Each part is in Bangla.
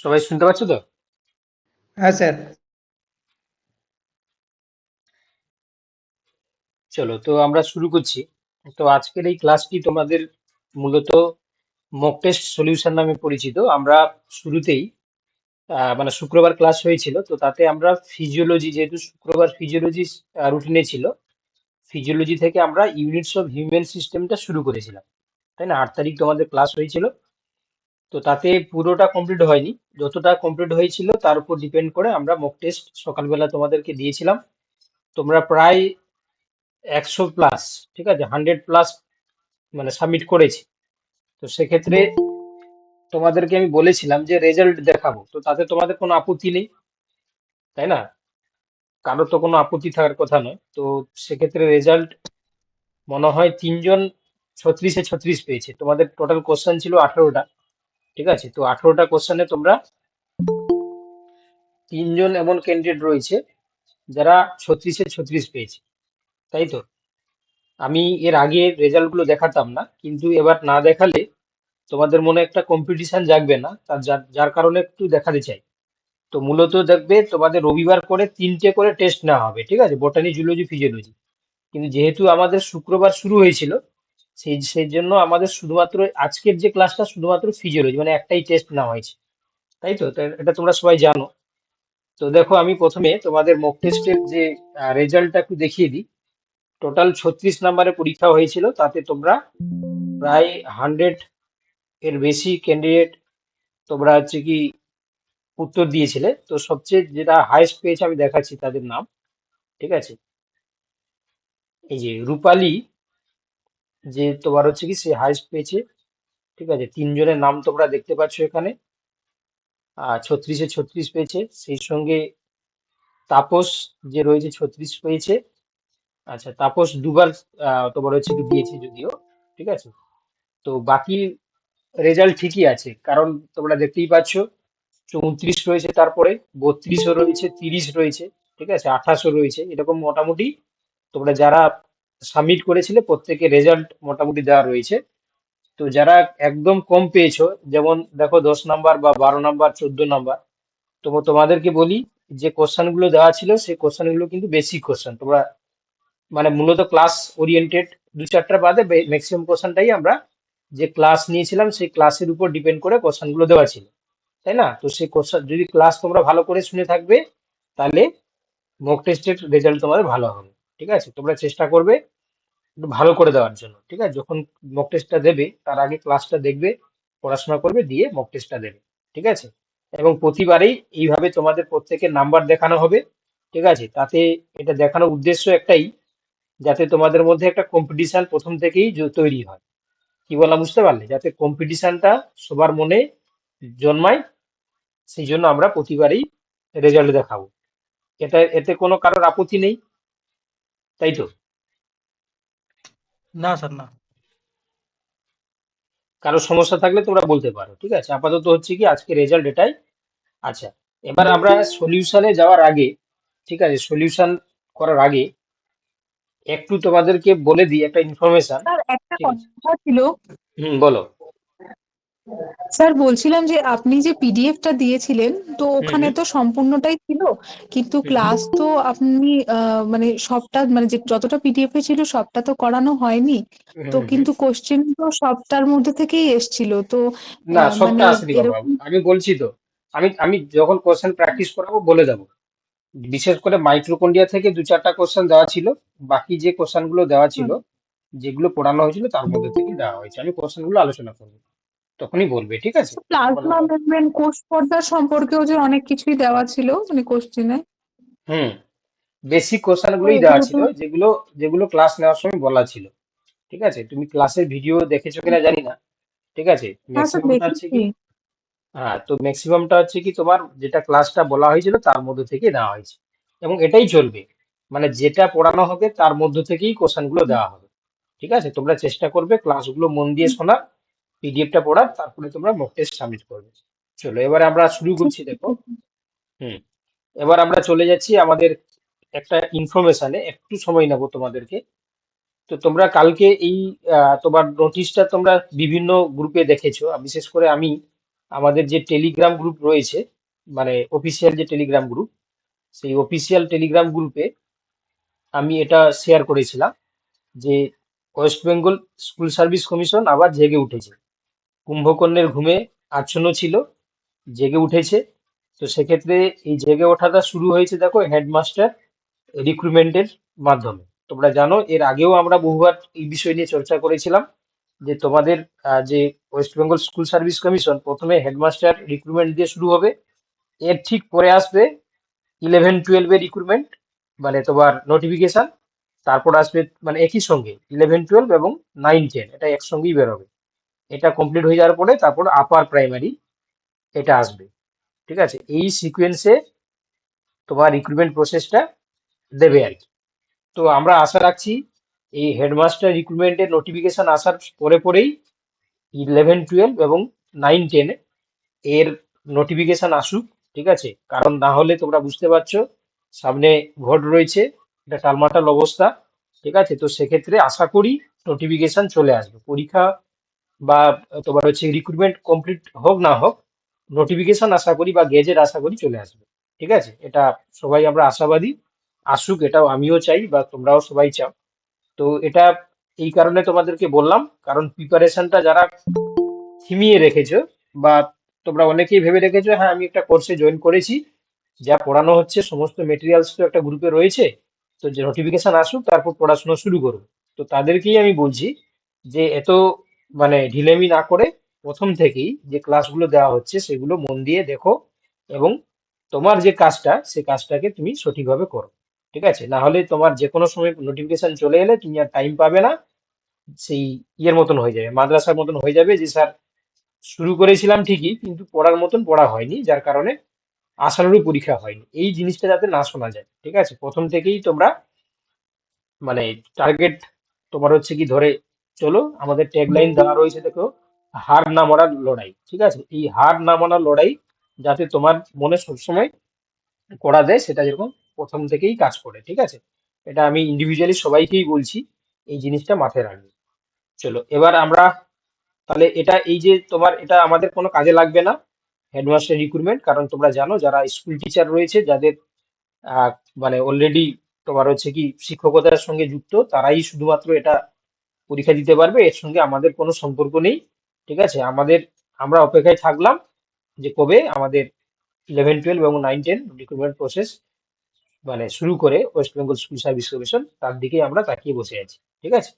সবাই শুনতে পাচ্ছ তো? হ্যাঁ স্যার। চলো তো আমরা শুরু করছি। তো আজকের এই ক্লাসটি তোমাদের মূলত মক টেস্ট সলিউশন নামে পরিচিত। আমরা শুরুতেই মানে শুক্রবার ক্লাস হয়েছিল, তো তাতে আমরা ফিজিওলজি, যেহেতু শুক্রবার ফিজিওলজি রুটিনে ছিল, ফিজিওলজি থেকে আমরা ইউনিটস অফ হিউম্যান সিস্টেমটা শুরু করেছিলাম, তাই না? 8 তারিখ তোমাদের ক্লাস হয়েছিল। তো তাতে পুরোটা কমপ্লিট হয়নি, যতটা কমপ্লিট হয়েছিল তার উপর ডিপেন্ড করে আমরা মক টেস্ট সকালবেলা তোমাদেরকে দিয়েছিলাম। তোমরা প্রায় 100+, ঠিক আছে, 100+ মানে সাবমিট করেছি। তো সেক্ষেত্রে তোমাদেরকে আমি বলেছিলাম যে রেজাল্ট দেখাবো, তো তাতে তোমাদের কোনো আপত্তি নেই, তাই না? কারোর তো কোনো আপত্তি থাকার কথা নয়। তো সেক্ষেত্রে রেজাল্ট মনে হয় তিনজন 36-এ 36 পেয়েছে। তোমাদের টোটাল কোশ্চেন ছিল 18টা, ঠিক আছে? তো 18টা কোশ্চেনে তোমরা তিনজন এমন ক্যান্ডিডেট রয়েছে যারা 36-এ 36 পেয়েছে, তাই তো? আমি এর আগে রেজাল্ট গুলো দেখাতাম না, কিন্তু এবার না দেখালে তোমাদের মনে একটা কম্পিটিশন জাগবে না, তার যার যার কারণে একটু দেখাতে চাই। তো মূলত দেখবে তোমাদের রবিবার করে 3টে করে টেস্ট নেওয়া হবে, ঠিক আছে, বোটানি, জুলজি, ফিজিওলজি। কিন্তু যেহেতু আমাদের শুক্রবার শুরু হয়েছিল, সেই জন্য আমাদের শুধুমাত্র আজকের যে ক্লাসটা শুধুমাত্র ফিজিওলজি, মানে একটাই টেস্ট নেওয়া হয়েছে, তাই তো? তো এটা তোমরা সবাই জানো। তো দেখো, আমি প্রথমে তোমাদের মক টেস্টের যে রেজাল্টটা একটু দেখিয়ে দিই। টোটাল 36 নম্বরের পরীক্ষা হয়েছিল, তাতে তোমরা প্রায় 100 এর বেশি ক্যান্ডিডেট তোমরা হচ্ছে কি উত্তর দিয়েছিলে। তো সবচেয়ে যেটা হাইস্ট পেয়েছে আমি দেখাচ্ছি তাদের নাম, ঠিক আছে? এই যে রূপালী, যে তোমার হচ্ছে কি সে হাইস্ট পেয়েছে, ঠিক আছে? তিনজনের নাম তোমরা দেখতে পাচ্ছ এখানে। 36-এ 36 পেয়েছে। সেই সঙ্গে তাপস, যে রয়েছে, 36 পেয়েছে। আচ্ছা, তাপস দুবার তোমার হচ্ছে কি দিয়েছে যদিও, ঠিক আছে? তো বাকি রেজাল্ট ঠিকই আছে, কারণ তোমরা দেখতেই পাচ্ছ 34 রয়েছে, তারপরে 32ও রয়েছে, 30 রয়েছে, ঠিক আছে, 28ও রয়েছে। এরকম মোটামুটি তোমরা যারা সাবমিট করেছিলে প্রত্যেকের রেজাল্ট মোটামুটি দেওয়া রয়েছে। তো যারা একদম কম পেয়েছো, যেমন দেখো 10 নাম্বার বা 12 নাম্বার, 14 নাম্বার, তো তোমাদেরকে বলি, যে কোশ্চেন গুলো দেওয়া ছিল সেই কোশ্চেন গুলো কিন্তু বেসিক কোশ্চেন। তোমরা মানে মূলত ক্লাস ওরিয়েন্টেড, দু চারটার বাদে ম্যাক্সিমাম কোশ্চেনটাই আমরা যে ক্লাস নিয়েছিলাম সেই ক্লাসের উপর ডিপেন্ড করে কোশ্চেন গুলো দেওয়া ছিল, তাই না? তো সেই কোশ্চেন যদি ক্লাস তোমরা ভালো করে শুনে থাকবে, তাহলে মক টেস্টের রেজাল্ট তোমাদের ভালো হবে, ঠিক আছে? তোমরা চেষ্টা করবে একটু ভালো করে দেওয়ার জন্য, ঠিক আছে? যখন মক টেস্টটা দেবে তার আগে ক্লাসটা দেখবে, পড়াশোনা করবে, দিয়ে মক টেস্টটা দেবে, ঠিক আছে? এবং প্রতিবারেই এইভাবে তোমাদের প্রত্যেকের নাম্বার দেখানো হবে, ঠিক আছে? তাতে এটা দেখানোর উদ্দেশ্য একটাই, যাতে তোমাদের মধ্যে একটা কম্পিটিশন প্রথম থেকেই তৈরি হয়। কি বললাম বুঝতে পারলে? যাতে কম্পিটিশনটা সবার মনে জন্মায়, সেই জন্য আমরা প্রতিবারই রেজাল্ট দেখাবো। এতে কোনো কারোর আপত্তি নেই, তাই তো? না স্যার, না। কারোর সমস্যা থাকলে তোমরা বলতে পারো, ঠিক আছে? আপাতত হচ্ছে কি আজকে রেজাল্ট এটাই। আচ্ছা, এবার আমরা সলিউশনে যাওয়ার আগে, ঠিক আছে, সলিউশন করার আগে একটু তোমাদেরকে বলে দিই একটা ইনফরমেশন, স্যার একটা ঠিক আছে? কথা ছিল। হুম, বলো। স্যার বলছিলাম যে আপনি যে পিডিএফটা দিয়েছিলেন, তো হুম, ওখানে হুম, তো সম্পূর্ণটাই ছিল, কিন্তু হুম, হুম, ক্লাস তো আপনি মানে সবটা, মানে যে যতটা পিডিএফ এ ছিল সবটা তো করানো হয়নি। হুম, তো হুম, হুম। কিন্তু কোশ্চেন তো সবটার মধ্যে থেকেই এসছিল তো। না, মানে সবটা আসেনি বাবা, এরকম। আমি বলছি তো। আমি যখন কোশ্চেন প্র্যাকটিস করাবো বলে দেবো। বিশেষ করে মাইক্রোকন্ডিয়া থেকে দু চারটা কোশ্চেন দেওয়া ছিল। বাকি যে কোশ্চেন গুলো দেওয়া ছিল, যেগুলো পড়ানো হয়েছিল তার মধ্যে থেকে দেওয়া হয়েছে। আমি কোশ্চেন গুলো আলোচনা করবো, তখনই বলবে, ঠিক আছে? বলো। প্লাজমা মুভমেন্ট, কোষ পর্দা সম্পর্কেও যে অনেক কিছুই দেওয়া ছিল মানে কোশ্চেনে। হুম, বেসিক কোশ্চেন তো গুলোই দেওয়া এগুলো ছিল, তো। যেগুলো যেগুলো ক্লাস নেওয়ার সময় বলা ছিল, ঠিক আছে? তুমি ক্লাসের ভিডিও দেখেছো কিনা জানি না, ঠিক আছে? হ্যাঁ স্যার, ম্যাক্সিমামটা হচ্ছে দেখেছি। কি, হ্যাঁ, তো ম্যাক্সিমামটা হচ্ছে কি তোমার যেটা ক্লাসটা বলা হয়েছিল তার মধ্যে থেকে দেওয়া হয়েছে, এবং এটাই চলবে। মানে যেটা পড়ানো হবে তার মধ্য থেকেই কোশ্চেন গুলো দেওয়া হবে, ঠিক আছে? তোমরা চেষ্টা করবে ক্লাসগুলো মন দিয়ে শোনার, পিডিএফটা পড়ার, তারপরে তোমরা মক টেস্ট সাবমিট করবে। চলো, এবারে আমরা শুরু ঠিক করছি, দেখো। আছে। হুম, এবার আমরা চলে যাচ্ছি আমাদের একটা ইনফরমেশনে, একটু সময় নেবো তোমাদেরকে। তো তোমরা কালকে এই তোমার নোটিশটা তোমরা বিভিন্ন গ্রুপে দেখেছো, আর বিশেষ করে আমি আমাদের যে টেলিগ্রাম গ্রুপ রয়েছে, মানে অফিসিয়াল যে টেলিগ্রাম গ্রুপ, সেই অফিসিয়াল টেলিগ্রাম গ্রুপে আমি এটা শেয়ার করেছিলাম যে West Bengal school service commission আবার জেগে উঠেছে, কুম্ভকর্ণের ঘুমে আচ্ছন্ন ছিল, জেগে উঠেছে। তো সেক্ষেত্রে এই জেগে ওঠাটা শুরু হয়েছে দেখো হেডমাস্টার রিক্রুটমেন্টের মাধ্যমে। তোমরা জানো এর আগেও আমরা বহুবার এই বিষয় নিয়ে চর্চা করেছিলাম যে তোমাদের যে West Bengal school service commission প্রথমে হেডমাস্টার রিক্রুটমেন্ট দিয়ে শুরু হবে, এর ঠিক পরে আসবে 11-12 রিক্রুটমেন্ট, মানে তোমার নোটিফিকেশন। তারপর আসবে মানে একই সঙ্গে 11-12 এবং 9-10 এটা একসঙ্গেই বেরোবে। এটা কমপ্লিট হয়ে যাওয়ার পরে তারপর আপার প্রাইমারি এটা আসবে। ঠিক আছে, এই সিকোয়েন্সে তোমার রিক্রুটমেন্ট প্রসেসটা দেবে আর কি। তো আমরা আশা রাখছি এই হেডমাস্টার রিক্রুটমেন্টের নোটিফিকেশন আসার পরে পরেই 11-12 এবং 9-10 এর নোটিফিকেশন আসুক। ঠিক আছে, কারণ না হলে তোমরা বুঝতে পারছো সামনে ভোট রয়েছে, এটা টালমাটাল অবস্থা। ঠিক আছে, তো সেক্ষেত্রে আশা করি নোটিফিকেশন চলে আসবে। পরীক্ষা বা তোমার হচ্ছে রিক্রুটমেন্ট কমপ্লিট হোক না হোক, নোটিফিকেশন আশা করি বা গেজেট আশা করি চলে আসবে। ঠিক আছে, এটা সবাই আমরা আশাবাদী, আসুক, এটাও আমিও চাই বা তোমরাও সবাই চাও। তো এটা এই কারণে তোমাদেরকে বললাম, কারণ প্রিপারেশনটা যারা থিমিয়ে রেখেছো বা তোমরা অনেকেই ভেবে রেখেছো হ্যাঁ আমি একটা কোর্সে জয়েন করেছি, যা পড়ানো হচ্ছে সমস্ত মেটেরিয়ালস তো একটা গ্রুপে রয়েছে, তো যে নোটিফিকেশন আসুক তারপর পড়াশোনা শুরু করবো। তো তাদেরকেই আমি বলছি যে এত মানে ঢিলেমি না করে প্রথম থেকেই যে ক্লাসগুলো দেওয়া হচ্ছে সেগুলো মন দিয়ে দেখো, এবং তোমার যে কাজটা সেই কাজটাকে তুমি সঠিকভাবে করো। ঠিক আছে, না হলে তোমার যে কোনো সময় নোটিফিকেশন চলে এলে তুমি আর টাইম পাবে না, সেই ইয়ের মতন হয়ে যাবে, মাদ্রাসার মতন হয়ে যাবে যে স্যার শুরু করেছিলাম ঠিকই কিন্তু পড়ার মতন পড়া হয়নি, যার কারণে আশানুরূপ পরীক্ষা হয়নি। এই জিনিসটা যাতে না শোনা যায়। ঠিক আছে, প্রথম থেকেই তোমরা মানে টার্গেট তোমার হচ্ছে কি ধরে চলো। আমাদের ট্যাগলাইন দেওয়া রয়েছে দেখো, হার না মানার লড়াই। ঠিক আছে, এই হার না মানার লড়াই যাতে তোমার মনে সবসময় করা দেয়, সেটা যেরকম প্রথম থেকেই কাজ করে। ঠিক আছে, এটা আমি ইন্ডিভিজুয়ালি সবাইকেই বলছি, এই জিনিসটা মাথায় রাখবে। চলো এবার আমরা তাহলে এটা এই যে তোমার এটা আমাদের কোনো কাজে লাগবে না হেডমাস্টার রিক্রুটমেন্ট, কারণ তোমরা জানো যারা স্কুল টিচার রয়েছে যাদের আহ, মানে অলরেডি তোমার হচ্ছে কি শিক্ষকতার সঙ্গে যুক্ত, তারাই শুধুমাত্র এটা পরীক্ষা দিতে পারবে, এর সঙ্গে আমাদের কোনো সম্পর্ক নেই। ঠিক আছে, আমরা অপেক্ষায় থাকলাম যে কবে আমাদের 11-12 এবং 9-10 রিক্রুটমেন্ট প্রসেস মানে শুরু করে West Bengal school service commission, তার দিকে আমরা তাকিয়ে বসে আছি। ঠিক আছে,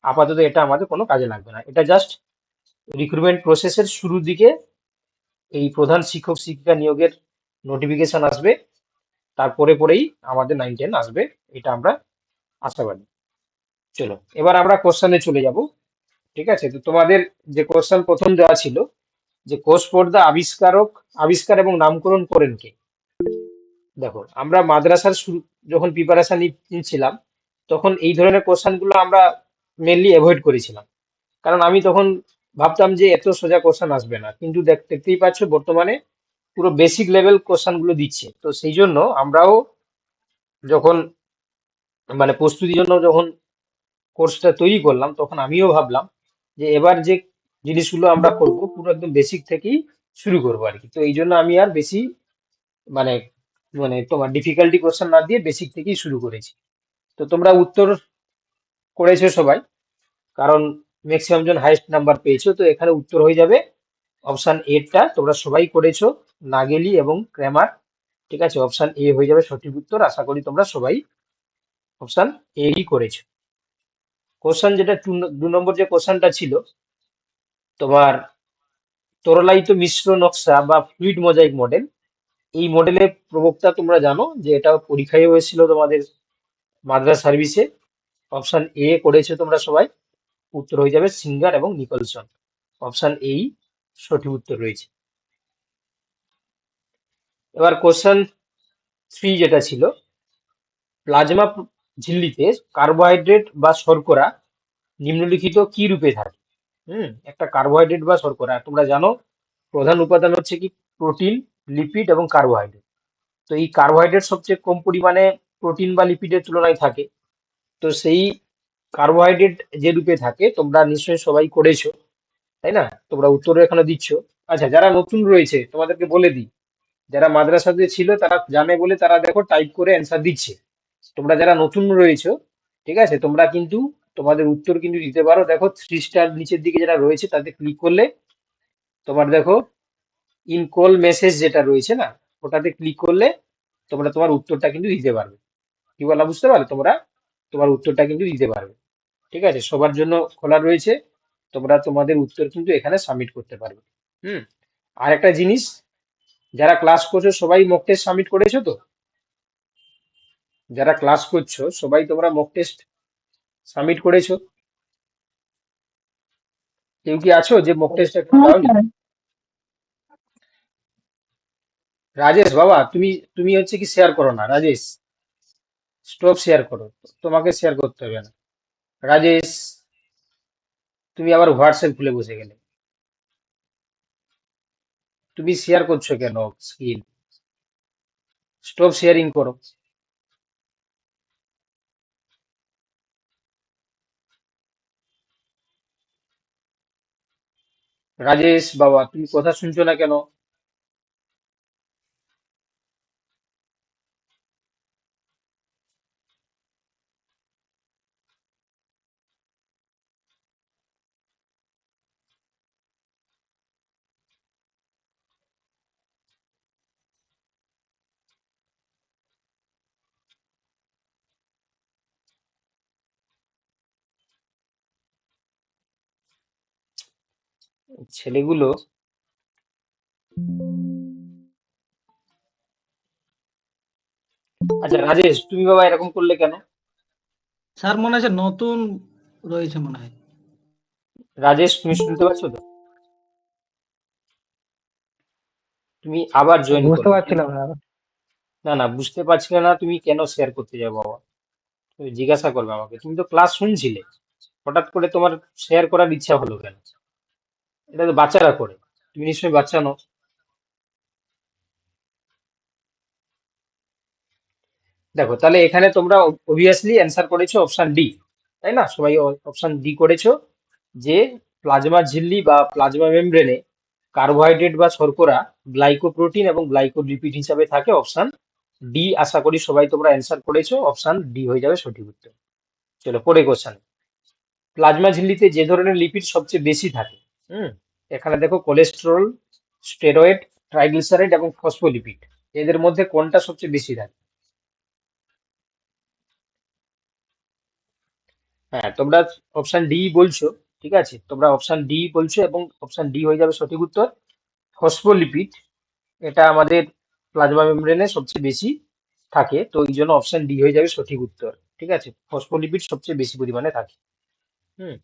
আপাতত এটা আমাদের কোনো কাজে লাগবে না, এটা জাস্ট রিক্রুটমেন্ট প্রসেসের শুরুর দিকে এই প্রধান শিক্ষক শিক্ষিকা নিয়োগের নোটিফিকেশন আসবে, তারপরে পরেই আমাদের 9-10 আসবে, এটা আমরা আশাবাদী। চলো এবার আমরা কোশ্চেনে চলে যাব। ঠিক আছে, তো তোমাদের যে কোশ্চেন প্রথম দেওয়া ছিল যে কোষ পর্দা আবিষ্কার এবং নামকরণ করেন কে। দেখো আমরা মাদ্রাসার শুরু যখন প্রিপারেশন নিচ্ছিলাম তখন এই ধরনের কোশ্চেন গুলো আমরা মেনলি অ্যাভয়েড করেছিলাম, কারণ আমি তখন ভাবতাম যে এত সোজা কোশ্চেন আসবে না, কিন্তু দেখতেই পাচ্ছ বর্তমানে পুরো বেসিক লেভেল কোশ্চেন গুলো দিচ্ছে। তো সেই জন্য আমরাও যখন মানে প্রস্তুতির জন্য যখন কোর্সটা তৈরি করলাম তখন আমিও ভাবলাম যে এবার যে জিনিসগুলো আমরা করব পুরো একদম বেসিক থেকেই শুরু করবো আর কি। তো এই জন্য আমি আর বেশি মানে মানে তোমার ডিফিকাল্টি কোশ্চেন না দিয়ে বেসিক থেকেই শুরু করেছি। তো তোমরা উত্তর করেছো সবাই, কারণ ম্যাক্সিমাম জন হাইয়েস্ট নাম্বার পেয়েছো, তো এখানে উত্তর হয়ে যাবে অপশন এ টা। তোমরা সবাই করেছো নাগেলি এবং ক্র্যামার। ঠিক আছে, অপশন এ হয়ে যাবে সঠিক উত্তর। আশা করি তোমরা সবাই অপশন এ করেছো। কোশ্চেন যেটা 2 নম্বর যে কোশ্চেনটা ছিল তোমার তরলায়িত মিশ্র নকশা বা ফ্লুইড মোজাইক মডেল, এই মডেলের প্রবক্তা তোমরা জানো যে এটা পরীক্ষায় হয়েছিল তোমাদের মাদ্রাস সার্ভিসে। অপশন এ করেছো তোমরা সবাই, উত্তর হয়ে যাবে সিঙ্গার এবং নিকলসন। অপশন এই সঠিক উত্তর রয়েছে। এবার কোশ্চেন 3 যেটা ছিল প্লাজমা ঝিল্লিতে কার্বোহাইড্রেট বা শর্করা নিম্নলিখিত কি রূপে থাকে। একটা কার্বোহাইড্রেট বা শর্করা তোমরা জানো প্রধান উপাদান হচ্ছে কি প্রোটিন, লিপিড এবং কার্বোহাইড্রেট। তো এই কার্বোহাইড্রেট সবচেয়ে কম পরিমাণে প্রোটিন বা লিপিডের তুলনায় থাকে। তো সেই কার্বোহাইড্রেট যে রূপে থাকে তোমরা নিশ্চয়ই সবাই করেছো, তাই না? তোমরা উত্তরও এখানে দিচ্ছ। আচ্ছা, যারা নতুন রয়েছে তোমাদেরকে বলে দিই, যারা মাদ্রাসাতে ছিল তারা জানে বলে তারা দেখো টাইপ করে অ্যান্সার দিচ্ছে। তোমরা যারা নতুন রয়েছো, ঠিক আছে, তোমরা কিন্তু তোমাদের উত্তর কিন্তু দিতে পারো। দেখো 3 স্টার নিচের দিকে যেটা রয়েছে তাতে ক্লিক করলে তোমার দেখো ইন কল মেসেজ যেটা রয়েছে না, ওটাতে ক্লিক করলে তোমরা তোমার উত্তরটা কিন্তু দিতে পারবে। কি বলা বুঝতে পারলে? তোমরা তোমার উত্তরটা কিন্তু দিতে পারবে। ঠিক আছে, সবার জন্য খোলা রয়েছে। তোমরা তোমাদের উত্তর কিন্তু এখানে সাবমিট করতে পারবে। হুম। আর একটা জিনিস, যারা ক্লাস করছো সবাই মক টেস্ট সাবমিট করেছো তো? যারা ক্লাস করছো সবাই তোমরা মক টেস্ট সাবমিট করেছো? কেউ কি আছো যে মক টেস্ট এখনো হ্যাঁ দাওনি? স্যার। রাজেশ বাবা, তুমি তুমি হচ্ছে কি শেয়ার করো না রাজেশ, স্টপ শেয়ার করো। তোমাকে শেয়ার করতে হবে না রাজেশ। তুমি আবার হোয়াটসঅ্যাপ খুলে বসে গেলে, তুমি শেয়ার করছো কেন স্ক্রিন? স্টপ শেয়ারিং করো। রাজেশ বাবা, তুমি কথা শুনছো না কেন? ছেলেগুলো। আচ্ছা রাজেশ, তুমি বাবা এরকম করলে কেন? স্যার মনে হচ্ছে নতুন রয়েছে মনে হয়। রাজেশ, তুমি শুনতে পাচ্ছ তো? তুমি আবার জয়েন বুঝতে করবে পারছিলাম কিন্তু। না। না না, বুঝতে পারছিলে না তুমি কেন শেয়ার করতে যাবো বাবা? তুমি জিজ্ঞাসা করবে আমাকে, তুমি তো ক্লাস শুনছিলে, হঠাৎ করে তোমার শেয়ার করার ইচ্ছা হলো কেন? এটা তো বাচ্চারা করে, তুমি নিশ্চয়ই বাচ্চা নও। দেখো তাহলে এখানে তোমরা অবভিয়াসলি অ্যান্সার করেছো অপশন ডি, তাই না? সবাই অপশন ডি করেছো, যে প্লাজমা ঝিল্লি বা প্লাজমা মেমব্রেনে কার্বোহাইড্রেট বা শর্করা গ্লাইকোপ্রোটিন এবং গ্লাইকোলিপিড হিসাবে থাকে। অপশন ডি, আশা করি সবাই তোমরা অ্যান্সার করেছো, অপশন ডি হয়ে যাবে সঠিক উত্তর। চলো পরে কোশ্চেন। প্লাজমা ঝিল্লিতে যে ধরনের লিপিড সবচেয়ে বেশি থাকে? হুম। এখানে দেখো কোলেস্টেরল, স্টেরয়েড, ট্রাইগ্লিসারাইড এবং ফসফোলিপিড, এদের মধ্যে কোনটা সবচেয়ে বেশি থাকে? হ্যাঁ, তোমরা অপশন ডি বলছো। ঠিক আছে, তোমরা অপশন ডি বলছো এবং অপশন ডি হয়ে যাবে সঠিক উত্তর। ফসফোলিপিড, এটা আমাদের প্লাজমা মেমব্রেনে সবচেয়ে বেশি থাকে, তো এই জন্য অপশন ডি হয়ে যাবে সঠিক উত্তর। ঠিক আছে, ফসফোলিপিড সবচেয়ে বেশি পরিমাণে থাকে। হুম।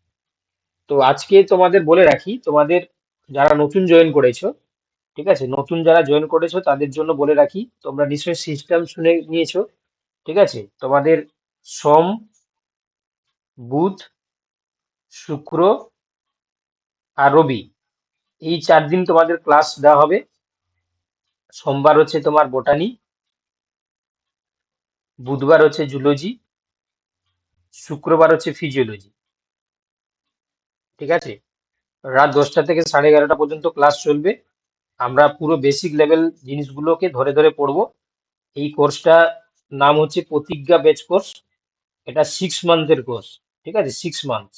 তো আজকে তোমাদের বলে রাখি, তোমাদের যারা নতুন জয়েন করেছো, ঠিক আছে, নতুন যারা জয়েন করেছো তাদের জন্য বলে রাখি, তোমরা নিশ্চয়ই সিস্টেম শুনে নিয়েছো। ঠিক আছে, তোমাদের সোম, বুধ, শুক্র আর রবি, এই 4 দিন তোমাদের ক্লাস দেওয়া হবে। সোমবার হচ্ছে তোমার বোটানি, বুধবার হচ্ছে জুলজি, শুক্রবার হচ্ছে ফিজিওলজি। ঠিক আছে, রাত 10টা থেকে 11:30 পর্যন্ত ক্লাস চলবে। আমরা পুরো বেসিক লেভেল জিনিসগুলোকে ধরে ধরে পড়বো। এই কোর্সটা নাম হচ্ছে প্রতিজ্ঞা ব্যাচ কোর্স। এটা 6 মান্থের কোর্স। ঠিক আছে, 6 মান্থস।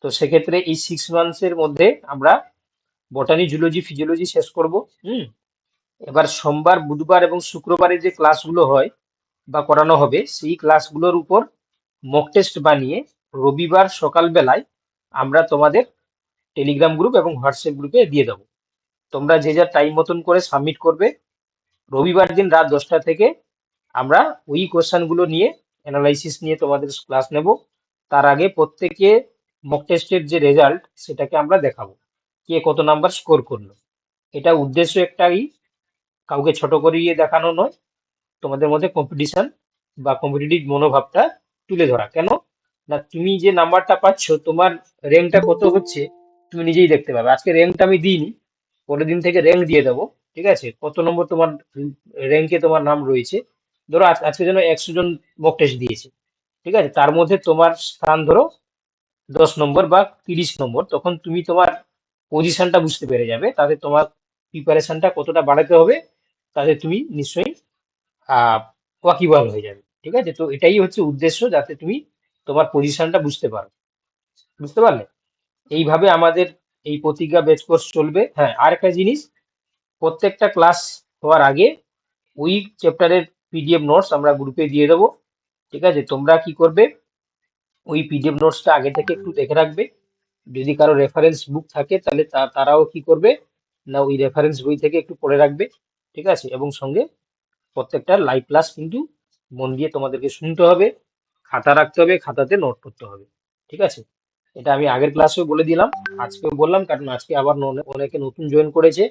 তো সেক্ষেত্রে এই 6 মান্থসের মধ্যে আমরা বটানি, জুলজি, ফিজিওলজি শেষ করব। হুম। এবার সোমবার, বুধবার এবং শুক্রবারে যে ক্লাসগুলো হয় বা করানো হবে, সেই ক্লাসগুলোর উপর মক টেস্ট বানিয়ে রবিবার সকালবেলায় আমরা তোমাদের টেলিগ্রাম গ্রুপ এবং হোয়াটসঅ্যাপ গ্রুপে দিয়ে দেবো। তোমরা যে যা টাইম মতন করে সাবমিট করবে। রবিবার দিন রাত 10টা থেকে আমরা ওই কোশ্চেনগুলো নিয়ে অ্যানালাইসিস নিয়ে তোমাদের ক্লাস নেব। তার আগে প্রত্যেকে মক টেস্টের যে রেজাল্ট সেটাকে আমরা দেখাবো, কে কত নাম্বার স্কোর করলো। এটা উদ্দেশ্য একটাই, কাউকে ছোট করিয়ে দেখানো নয়, তোমাদের মধ্যে কম্পিটিশন বা কম্পিটিটিভ মনোভাবটা তুলে ধরা। কেন না, তুমি যে নাম্বারটা পাচ্ছ, তোমার র্যাঙ্কটা কত হচ্ছে তুমি নিজেই দেখতে পাবে। আজকে র্যাঙ্কটা আমি দিইনি, পরের দিন থেকে র্যাঙ্ক দিয়ে দেবো। ঠিক আছে, কত নম্বর তোমার র্যাঙ্কে তোমার নাম রয়েছে। ধরো আজকে যেন 100 জন মক টেস্ট দিয়েছে, ঠিক আছে, তার মধ্যে তোমার স্থান ধরো 10 নম্বর বা 30 নম্বর, তখন তুমি তোমার পজিশনটা বুঝতে পেরে যাবে, তাতে তোমার প্রিপারেশনটা কতটা বাড়াতে হবে, তাতে তুমি নিশ্চয়ই ওয়াকিবহাল হয়ে যাবে। ঠিক আছে, তো এটাই হচ্ছে উদ্দেশ্য, যাতে তুমি তোমার পজিশনটা বুঝতে পারো। বুঝতে পারলে? এইভাবে আমাদের এই প্রতিজ্ঞা ব্যাচ কোর্স চলবে। হ্যাঁ, আর একটা জিনিস, প্রত্যেকটা ক্লাস হওয়ার আগে ওই চ্যাপ্টারের পিডিএফ নোটস আমরা গ্রুপে দিয়ে দেবো। ঠিক আছে, তোমরা কি করবে, ওই পিডিএফ নোটসটা আগে থেকে একটু দেখে রাখবে। যদি কারো রেফারেন্স বুক থাকে তাহলে তারাও কি করবে না, ওই রেফারেন্স বই থেকে একটু পড়ে রাখবে। ঠিক আছে, এবং সঙ্গে প্রত্যেকটা লাইভ ক্লাস কিন্তু মন দিয়ে তোমাদেরকে শুনতে হবে, খাতা রাখতে হবে, খাতাতে নোট করতে হবে। ঠিক আছে, এটা আমি আগের ক্লাসেও বলে দিলাম, আজকেও বললাম, কারণ আজকে আবার অনেকে নতুন জয়েন করেছে।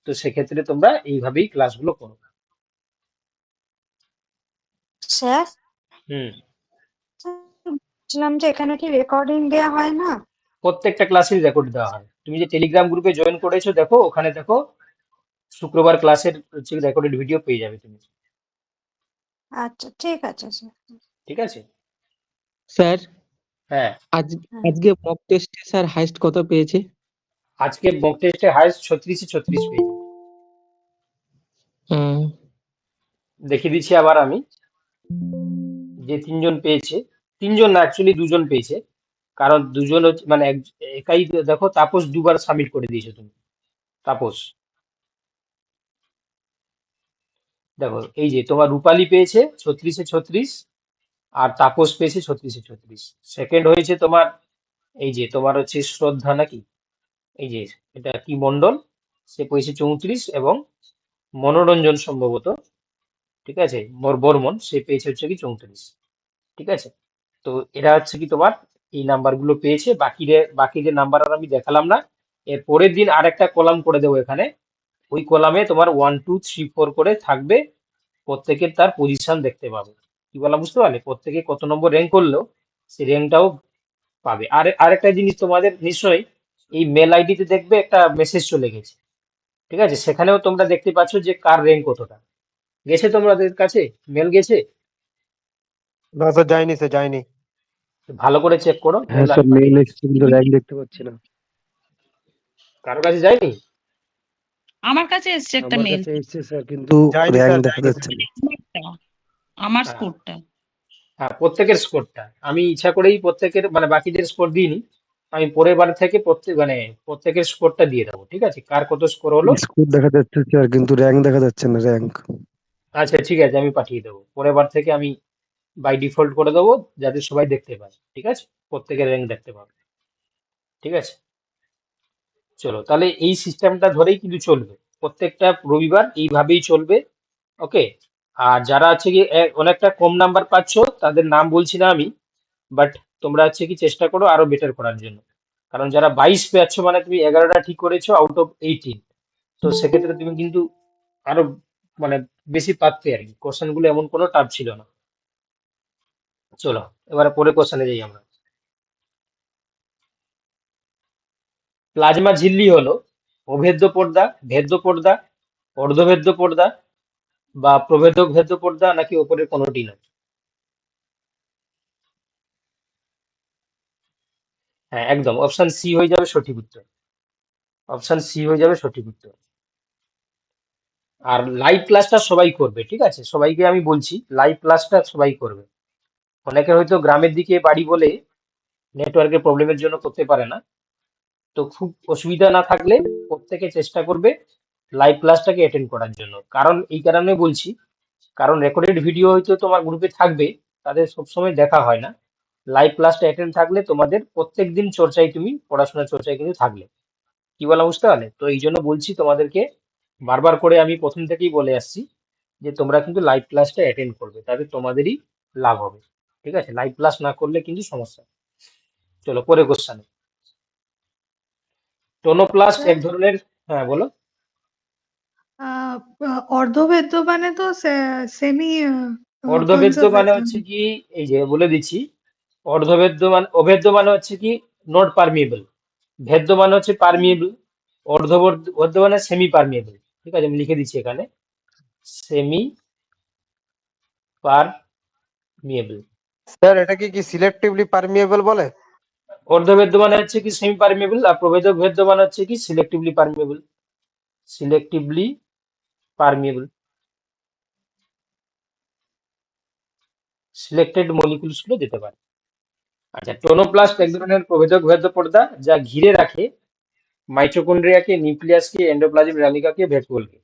তো সেক্ষেত্রে তোমরা এইভাবেই ক্লাসগুলো করো। স্যার, হুম। বলছিলাম যে এখানে কি রেকর্ডিং দেয়া হয় না? প্রত্যেকটা ক্লাসের রেকর্ড দেওয়া হয়। তুমি যে টেলিগ্রাম গ্রুপে জয়েন করেছো, দেখো ওখানে দেখো শুক্রবার ক্লাসের হচ্ছে রেকর্ডেড ভিডিও পেয়ে যাবে তুমি। আচ্ছা, ঠিক আছে স্যার। ঠিক আছে। স্যার হ্যাঁ, হ্যাঁ। আজকে মক টেস্টে স্যার হাইস্ট কত পেয়েছে? আজকে মক টেস্টে হাইস্ট 36 পেয়েছে। হুম, দেখিয়ে দিচ্ছি আবার আমি, যে তিনজন পেয়েছে, তিনজন না অ্যাকচুয়ালি দুজন পেয়েছে, কারণ দুজন হচ্ছে মানে একাই। দেখো তাপস দুবার সাবমিট করে দিয়েছো তুমি, তাপস। দেখো এই যে তোমার রূপালী পেয়েছে 36-36, আর তাপস পেয়েছে 36-36। সেকেন্ড হয়েছে তোমার, এই যে তোমার হচ্ছে শ্রদ্ধা নাকি, এই যে এটা কি মন্ডল, সে পেয়েছে 34, এবং মনোরঞ্জন সম্ভবত, ঠিক আছে, বর্মন, সে পেয়েছে হচ্ছে কি 34। ঠিক আছে, তো এরা হচ্ছে কি তোমার এই নাম্বারগুলো পেয়েছে। বাকিদের নাম্বার আর আমি দেখালাম না। এর পরের দিন আর একটা কলাম করে দেবো এখানে, ওই কলামে তোমার 1 2 3 4 করে থাকবে, প্রত্যেকের তার পজিশন দেখতে পাবে। কি বলা, বুঝতে পারলে? প্রত্যেকে কত নম্বর র্যাঙ্ক করলো সেই র্যাঙ্কটাও পাবে। আর আরেকটা জিনিস, তোমাদের নিশ্চয়ই এই মেল আইডিতে দেখবে একটা মেসেজ চলে গেছে। ঠিক আছে, সেখানেও তোমরা দেখতে পাচ্ছ যে কার র্যাঙ্ক কতটা গেছে, তোমাদের কাছে মেল গেছে। না স্যার, যায়নি স্যার, যায়নি। ভালো করে চেক করো, হ্যাঁ মেল স্যার, আমি পাঠিয়ে মেইল দিচ্ছি। এসেছে কিন্তু র্যাঙ্ক দেখতে পাচ্ছি না। কারো কাছে যায়নি? আমার কাছে এসছে একটা আমার মেল, কাছে এসেছে স্যার, কিন্তু যায়নি র্যাঙ্ক স্যার, দেখা যায়নি যাচ্ছে না। আমার হ্যাঁ, স্কোরটা। হ্যাঁ, প্রত্যেকের স্কোরটা আমি ইচ্ছা করেই প্রত্যেকের মানে বাকিদের স্কোর দিইনি। আমি পরের বার থেকে প্রত্যেকের স্কোরটা দিয়ে দেবো। ঠিক আছে, কার কত স্কোর হলো। স্কোর দেখা যাচ্ছে স্যার, কিন্তু র্যাঙ্ক দেখা যাচ্ছে না, র্যাঙ্ক। আচ্ছা ঠিক আছে, আমি পাঠিয়ে দেবো পরের বার থেকে, আমি বাই ডিফল্ট করে দেবো, যাতে সবাই দেখতে পায়। ঠিক আছে, প্রত্যেকের র্যাঙ্ক দেখতে পাবে। ঠিক আছে, চলো তাহলে এই সিস্টেমটা ধরেই কিন্তু চলবে, প্রত্যেকটা রবিবার এইভাবেই চলবে। ওকে। আর যারা আছে কি অনেকটা কম নাম্বার পাচ্ছ, তাদের নাম বলছি না আমি, বাট তোমরা হচ্ছে কি চেষ্টা করো আরো বেটার করার জন্য। কারণ যারা 22 পেয়েছো মানে তুমি 11টা ঠিক করেছো আউট অফ 18, তো সেক্ষেত্রে তুমি কিন্তু আরো মানে বেশি পারতে আর কি, কোশ্চেন গুলো এমন কোনো টাফ ছিল না। চলো এবারে পরে কোশ্চেনে যাই আমরা। প্লাজমা ঝিল্লি হলো অভেদ্য পর্দা, ভেদ্য পর্দা, অর্ধভেদ্য পর্দা, বা প্রভেদক ভেদ্য পর্দা, নাকি ওপরের কোনোটি নয়। হ্যাঁ একদম, অপশন সি হয়ে যাবে সঠিক উত্তর। অপশন সি হয়ে যাবে সঠিক উত্তর। আর লাইভ ক্লাসটা সবাই করবে, ঠিক আছে, সবাইকে আমি বলছি লাইভ ক্লাসটা সবাই করবে। অনেকে হয়তো গ্রামের দিকে বাড়ি বলে নেটওয়ার্কের প্রবলেমের জন্য করতে পারে না, তো খুব অসুবিধা না থাকলে প্রত্যেকে চেষ্টা করবে লাইভ ক্লাসটাকে অ্যাটেন্ড করার জন্য। কারণ এই কারণে বলছি, কারণ রেকর্ডেড ভিডিও হয়তো তোমার গ্রুপে থাকবে, তাদের সবসময় দেখা হয় না। লাইভ ক্লাসটা অ্যাটেন্ড থাকলে তোমাদের প্রত্যেক দিন চর্চায়, তুমি পড়াশোনার চর্চায় কিন্তু থাকলে। কি বলা, বুঝতে পারলে? তো এই জন্য বলছি তোমাদেরকে, বারবার করে আমি প্রথম থেকেই বলে আসছি যে তোমরা কিন্তু লাইভ ক্লাসটা অ্যাটেন্ড করবে, তাতে তোমাদেরই লাভ হবে। ঠিক আছে, লাইভ ক্লাস না করলে কিন্তু সমস্যা। চলো পরে কোশ্চেনে। টোনোপ্লাস্ট এক ধরনের, হ্যাঁ বলো। আহ, অর্ধবেদ্য মানে তো সেমি অর্ধবেদ্য মানে হচ্ছে কি, এই যে বলে দিচ্ছি, অর্ধবেদ্য মানে, অভেদ্য মানে হচ্ছে কি নট পারমিয়েবল, ভেদ্য মানে হচ্ছে পারমিয়েবল, অর্ধবেদ্য মানে সেমি পারমিয়েবল। ঠিক আছে, আমি লিখে দিচ্ছি এখানে, সেমি পারমিয়েবল। স্যার, এটা কি সিলেক্টিভলি পারমিয়েবল বলে? অর্ধভেদ্য মানে হচ্ছে কি সেমি পারমিয়েবল, আর প্রভেদক ভেদ্য মানে হচ্ছে কি selectively permeable. Selectively permeable, selected molecules গুলো যেতে পারে। আচ্ছা, টোনোপ্লাস্ট এক ধরনের প্রভেদক ভেদ্য পর্দা যা ঘিরে রাখে মাইটোকন্ড্রিয়াকে, নিউক্লিয়াসকে, এন্ডোপ্লাজমিক রেমিকাকে, ভ্যাকুওলকে।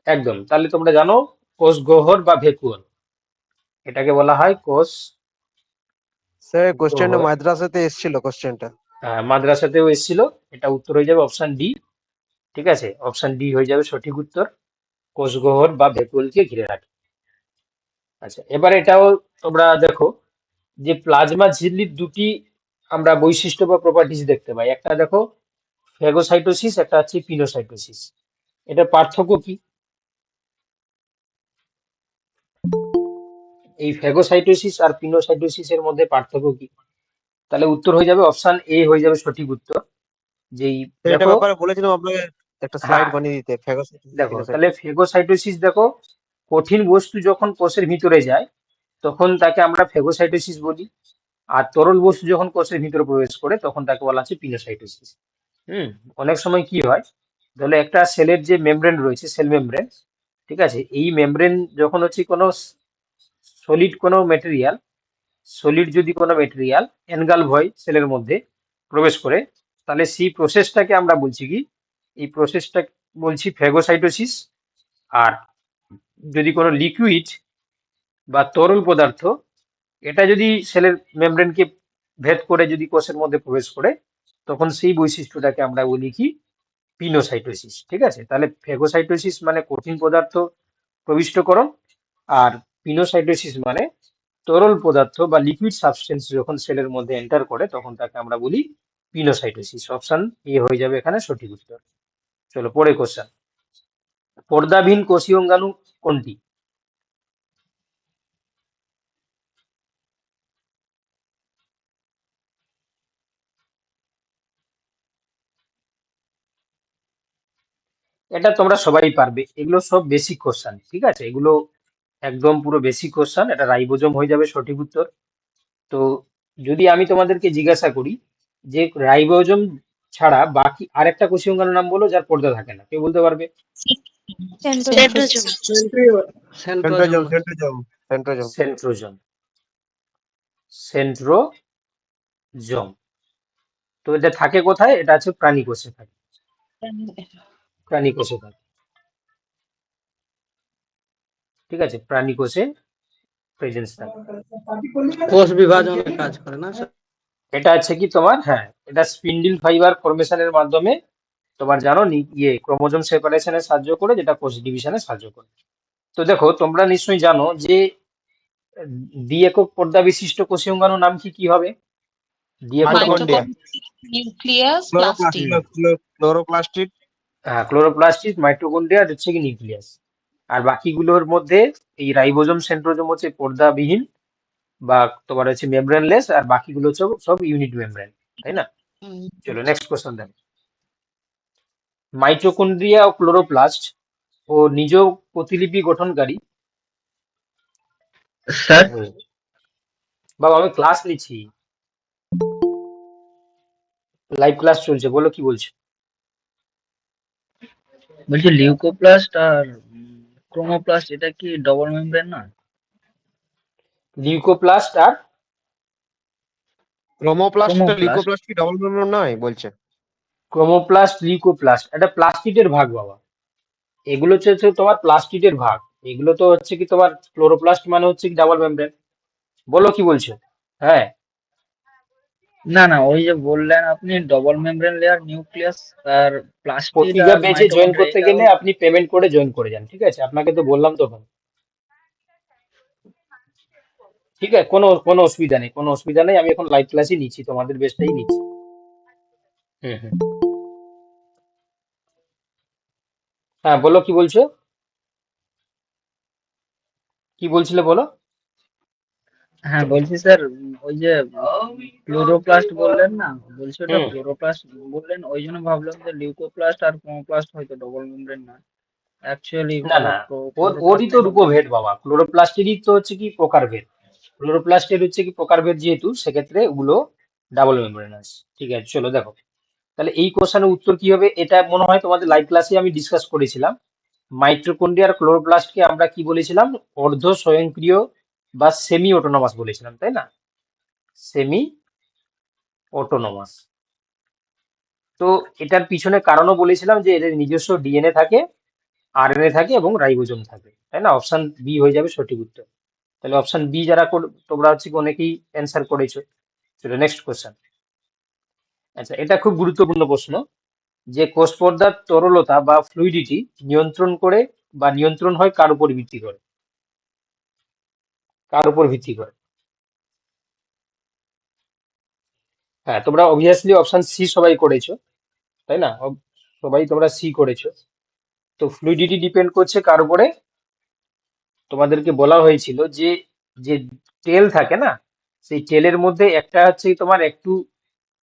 একদম, তাহলে তোমরা জানো কোষ গহ্বর বা ভ্যাকুওল, এটাকে বলা হয় কোষ স্যার কোশ্চেনটা গহ্বর। মাদ্রাসাতে এসেছিল কোশ্চেনটা। মাদ্রাসাতেও এসেছিল, এটা উত্তর হয়ে যাবে অপশন ডি। ঠিক আছে, অপশন ডি হয়ে যাবে সঠিক উত্তর, কোষ গহ্বর বা ভ্যাকুওলকে ঘিরে রাখে। আচ্ছা, এবার এটাও তোমরা দেখো যে প্লাজমা ঝিল্লির দুটি আমরা বৈশিষ্ট্য বা প্রপার্টিজ দেখতে পাই। একটা দেখো ফ্যাগোসাইটোসিস, একটা হচ্ছে পিনোসাইটোসিস। এটার পার্থক্য কি? এই ফ্যাগোসাইটোসিস আর পিনোসাইটোসিস এর মধ্যে পার্থক্য কি? তাহলে উত্তর হয়ে যাবে অপশন এ হয়ে যাবে সঠিক উত্তর। যেই তো এটা দেখো, ব্যাপারে বলেছিলাম আপনাকে একটা স্লাইড হ্যাঁ বানিয়ে দিতে, ফ্যাগোসাইটোসিস দেখো তাহলে পিনোসাইটোসিস। ফেগোসাইটোসিস দেখো, কঠিন বস্তু যখন কোষের ভিতরে যায় তখন তাকে আমরা ফেগোসাইটোসিস বলি, আর তরল বস্তু যখন কোষের ভিতরে প্রবেশ করে তখন তাকে বলা হচ্ছে পিনোসাইটোসিস। অনেক সময় কি হয়, তাহলে একটা সেলের যে মেমব্রেন রয়েছে, সেল মেমব্রেন, ঠিক আছে, এই মেমব্রেন যখন হচ্ছে কোনো সলিড কোনো মেটেরিয়াল, সলিড যদি কোনো মেটেরিয়াল এনগালভ হয় সেলের মধ্যে প্রবেশ করে, তাহলে সেই প্রসেসটাকে আমরা বলছি কি, এই প্রসেসটা বলছি ফেগোসাইটোসিস। আর যদি কোনো লিকুইড বা তরল পদার্থ এটা যদি সেলের মেমব্রেনকে ভেদ করে যদি কোষের মধ্যে প্রবেশ করে, তখন সেই বৈশিষ্ট্যটাকে আমরা বলি কি, পিনোসাইটোসিস। ঠিক আছে, তাহলে ফেগোসাইটোসিস মানে কঠিন পদার্থ প্রবিষ্টকরণ, আর পিনোসাইটোসিস মানে তরল পদার্থ বা লিকুইড সাবস্টেন্স যখন সেলের মধ্যে এন্টার করে তখন তাকে আমরা বলি পিনোসাইটোসিস। অপশন এ হয়ে যাবে এখানে সঠিক উত্তর। চলো পরে কোশ্চেন, পর্দাবিহীন কোষীয় অঙ্গাণু কোনটি? এটা তোমরা সবাই পারবে, এগুলো সব বেসিক কোশ্চেন। ঠিক আছে, এগুলো একদম পুরো বেসিক কোশ্চেন। এটা রাইবোজোম হয়ে যাবে সঠিক উত্তর। তো যদি আমি তোমাদেরকে জিজ্ঞাসা করি যে রাইবোজোম ছাড়া বাকি আরেকটা কোষীয় অঙ্গাণুর নাম বলো যার পর্দা থাকে না, কেউ বলতে পারবে? Centrosome. Centrosome, centrosome, centrosome. Centrosome, centrosome. তো এটা থাকে কোথায়? এটা আছে প্রাণী কোষে থাকে, প্রাণী কোষে থাকে। ঠিক আছে, প্রাণী কোষে প্রেজেন্স থাকে। কোষ বিভাজনে কাজ করে না স্যার? এটা আছে কি তোমার, হ্যাঁ, এটা স্পিন্ডিল ফাইবার ফরমেশনের মাধ্যমে তোমার জানো ক্রোমোজোম সেপারেশনে সাহায্য করে, যেটা কোষ ডিভিশনে সাহায্য করে। তো দেখো তোমরা নিশ্চয়ই জানো যে দ্বি একক পর্দা বিশিষ্ট কোষীয় অঙ্গাণুর নাম কি কি হবে? দ্বি একক মাইটোকন্ড্রিয়া, নিউক্লিয়াস, প্লাস্টিড। ক্লোরোপ্লাস্টিড। হ্যাঁ, ক্লোরোপ্লাস্ট, মাইটোকন্ড্রিয়া, আর হচ্ছে কি নিউক্লিয়াস। আর বাকিগুলোর মধ্যে এই রাইবোজোম, সেন্ট্রোজোম হচ্ছে পর্দাবিহীন বা তোমার হচ্ছে মেমব্রেনলেস, আর বাকিগুলো সব সব ইউনিট মেমব্রেন, তাই না? চলো নেক্সট কোশ্চেন দেখো, মাইটোকন্ড্রিয়া ও ক্লোরোপ্লাস্ট ও নিজ প্রতিলিপি গঠনকারী। স্যার হুম, বাবা আমি ক্লাস নিচ্ছি, লাইভ ক্লাস চলছে, বলো কি বলছো? বলছি লিউকোপ্লাস্ট আর ক্রোমোপ্লাস্ট এটা কি ডবল মেমব্রেন না? লিউকোপ্লাস্ট আর ক্রোমোপ্লাস্ট, ক্রোমোপ্লাস্ট। লিউকোপ্লাস্ট কি ডবল মেমব্রেন নয় বলছে? ক্রোমোপ্লাস্ট, লিউকোপ্লাস্ট, এটা প্লাস্টিডের ভাগ বাবা। এগুলো হচ্ছে তোমার প্লাস্টিডের ভাগ। এগুলো তো হচ্ছে কি তোমার ক্লোরোপ্লাস্ট মানে হচ্ছে কি ডাবল মেমব্রেন। বলো কি বলছো? হ্যাঁ, না না, ওই যে বললেন আপনি ডবল মেমব্রেন লেয়ার নিউক্লিয়াস আর প্লাস্টিড পত্রিকা আর পেজে জয়েন মাইটোকন্ড্রিয়া, করতে এটা গেলে আপনি পেমেন্ট করে জয়েন করে যান। ঠিক আছে, আপনাকে তো বললাম তখন। ঠিক আছে, কোনো কোনো অসুবিধা নেই, কোনো অসুবিধা নেই, আমি এখন লাইভ ক্লাসই নিচ্ছি, তোমাদের বেস্টটাই নিচ্ছি। হুম হুম, হ্যাঁ বলো কি বলছো, কি বলছিলে বলো। হ্যাঁ বলছি স্যার, ওই যে ক্লোরোপ্লাস্ট বললেন না, বলছি ওটা হুম, ক্লোরোপ্লাস্ট বললেন, ওই জন্য ভাবলাম যে লিউকোপ্লাস্ট আর ক্রোমোপ্লাস্ট হয়তো ডবল মেমব্রেন না। অ্যাকচুয়ালি না না, ওরই তো রূপভেদ বাবা, ক্লোরোপ্লাস্টেরই তো হচ্ছে কি প্রকারভেদ। ক্লোরোপ্লাস্টের হচ্ছে কি প্রকারভেদ, যেহেতু সেক্ষেত্রে ওগুলো ডাবল মেমব্রেনাস। ঠিক আছে, চলো দেখো তাহলে এই কোশ্চেনের উত্তর কি হবে। এটা মনে হয় তোমাদের লাইভ ক্লাসে আমি ডিসকাস করেছিলাম। মাইটোকন্ড্রিয়ার ক্লোরোপ্লাস্টকে আমরা কি বলেছিলাম, অর্ধ স্বয়ংক্রিয় বা সেমি অটোনমাস বলেছিলাম, তাই না? Semi autonomous. তো এটার পিছনে কারণও বলেছিলাম যে এদের নিজস্ব ডিএনএ থাকে, আরএনএ থাকে এবং রাইবোজোম থাকে, তাই না? অপশন বি হয়ে যাবে সঠিক উত্তর। তাহলে অপশন বি যারা তোমরা হচ্ছে কি অনেকেই অ্যান্সার করেছো। চলো নেক্সট কোশ্চেন। আচ্ছা, এটা খুব গুরুত্বপূর্ণ প্রশ্ন, যে কোষ পর্দার তরলতা বা ফ্লুইডিটি নিয়ন্ত্রণ করে বা নিয়ন্ত্রণ হয় কার উপর ভিত্তি করে? কার উপর ভিত্তি করে? হ্যাঁ, তোমরা অবভিয়াসলি অপশন সি সবাই করেছো, তাই না? সবাই তোমরা সি করেছো। তো ফ্লুইডিটি ডিপেন্ড করছে কার উপরে? তোমাদেরকে বলা হয়েছিল যে যে টেল থাকে না, সেই টেলের মধ্যে একটা হচ্ছে তোমার একটু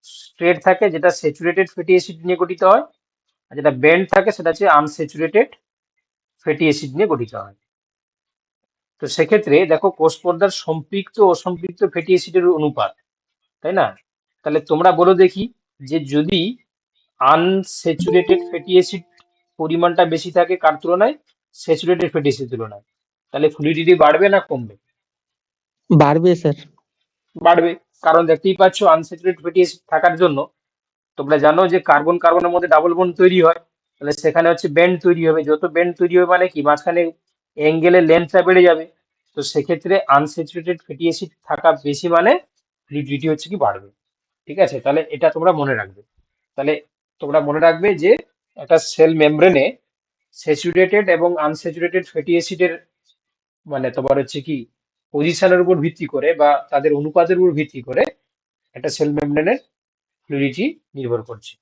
স্ট্রেট থাকে যেটা স্যাচুরেটেড ফ্যাটি অ্যাসিড নিয়ে গঠিত হয়, আর যেটা বেন্ড থাকে সেটা হচ্ছে আনস্যাচুরেটেড ফ্যাটি অ্যাসিড নিয়ে গঠিত হয়। তো সেক্ষেত্রে দেখো কোষ পর্দার সম্পৃক্ত অসম্পৃক্ত ফ্যাটি অ্যাসিডের অনুপাত, তাই না? তাহলে তোমরা বলো দেখি, যে যদি আনস্যাচুরেটেড ফ্যাটি অ্যাসিড পরিমাণটা বেশি থাকে কার তুলনায়? স্যাচুরেটেড ফ্যাটি অ্যাসিড তুলনায়, তাহলে ফ্লুইডিটি বাড়বে না কমবে? বাড়বে স্যার। বাড়বে। কারণ দেখতেই পাচ্ছ আনস্যাচুরেটেড ফ্যাটি অ্যাসিড থাকার জন্য তোমরা জানো যে কার্বন কার্বনের মধ্যে ডাবল বন্ড তৈরি হয়, তাহলে সেখানে হচ্ছে বেন্ড তৈরি হবে। যত বেন্ড তৈরি হবে মানে কি, মাঝখানে অ্যাঙ্গেলের লেন্থটা বেড়ে যাবে। তো সেক্ষেত্রে আনস্যাচুরেটেড ফ্যাটি অ্যাসিড থাকা বেশি মানে ফ্লুইডিটি হচ্ছে কি বাড়বে। ঠিক আছে, তাহলে এটা তোমরা মনে রাখবে। তাহলে তোমরা মনে রাখবে যে একটা সেল মেমব্রেনে স্যাচুরেটেড এবং আনস্যাচুরেটেড ফ্যাটি অ্যাসিডের মানে তোমার হচ্ছে কি পজিশনের উপর ভিত্তি করে বা তাদের অনুপাতের উপর ভিত্তি করে একটা সেল মেমব্রেনের ফ্লুইডিটি নির্ভর করছে।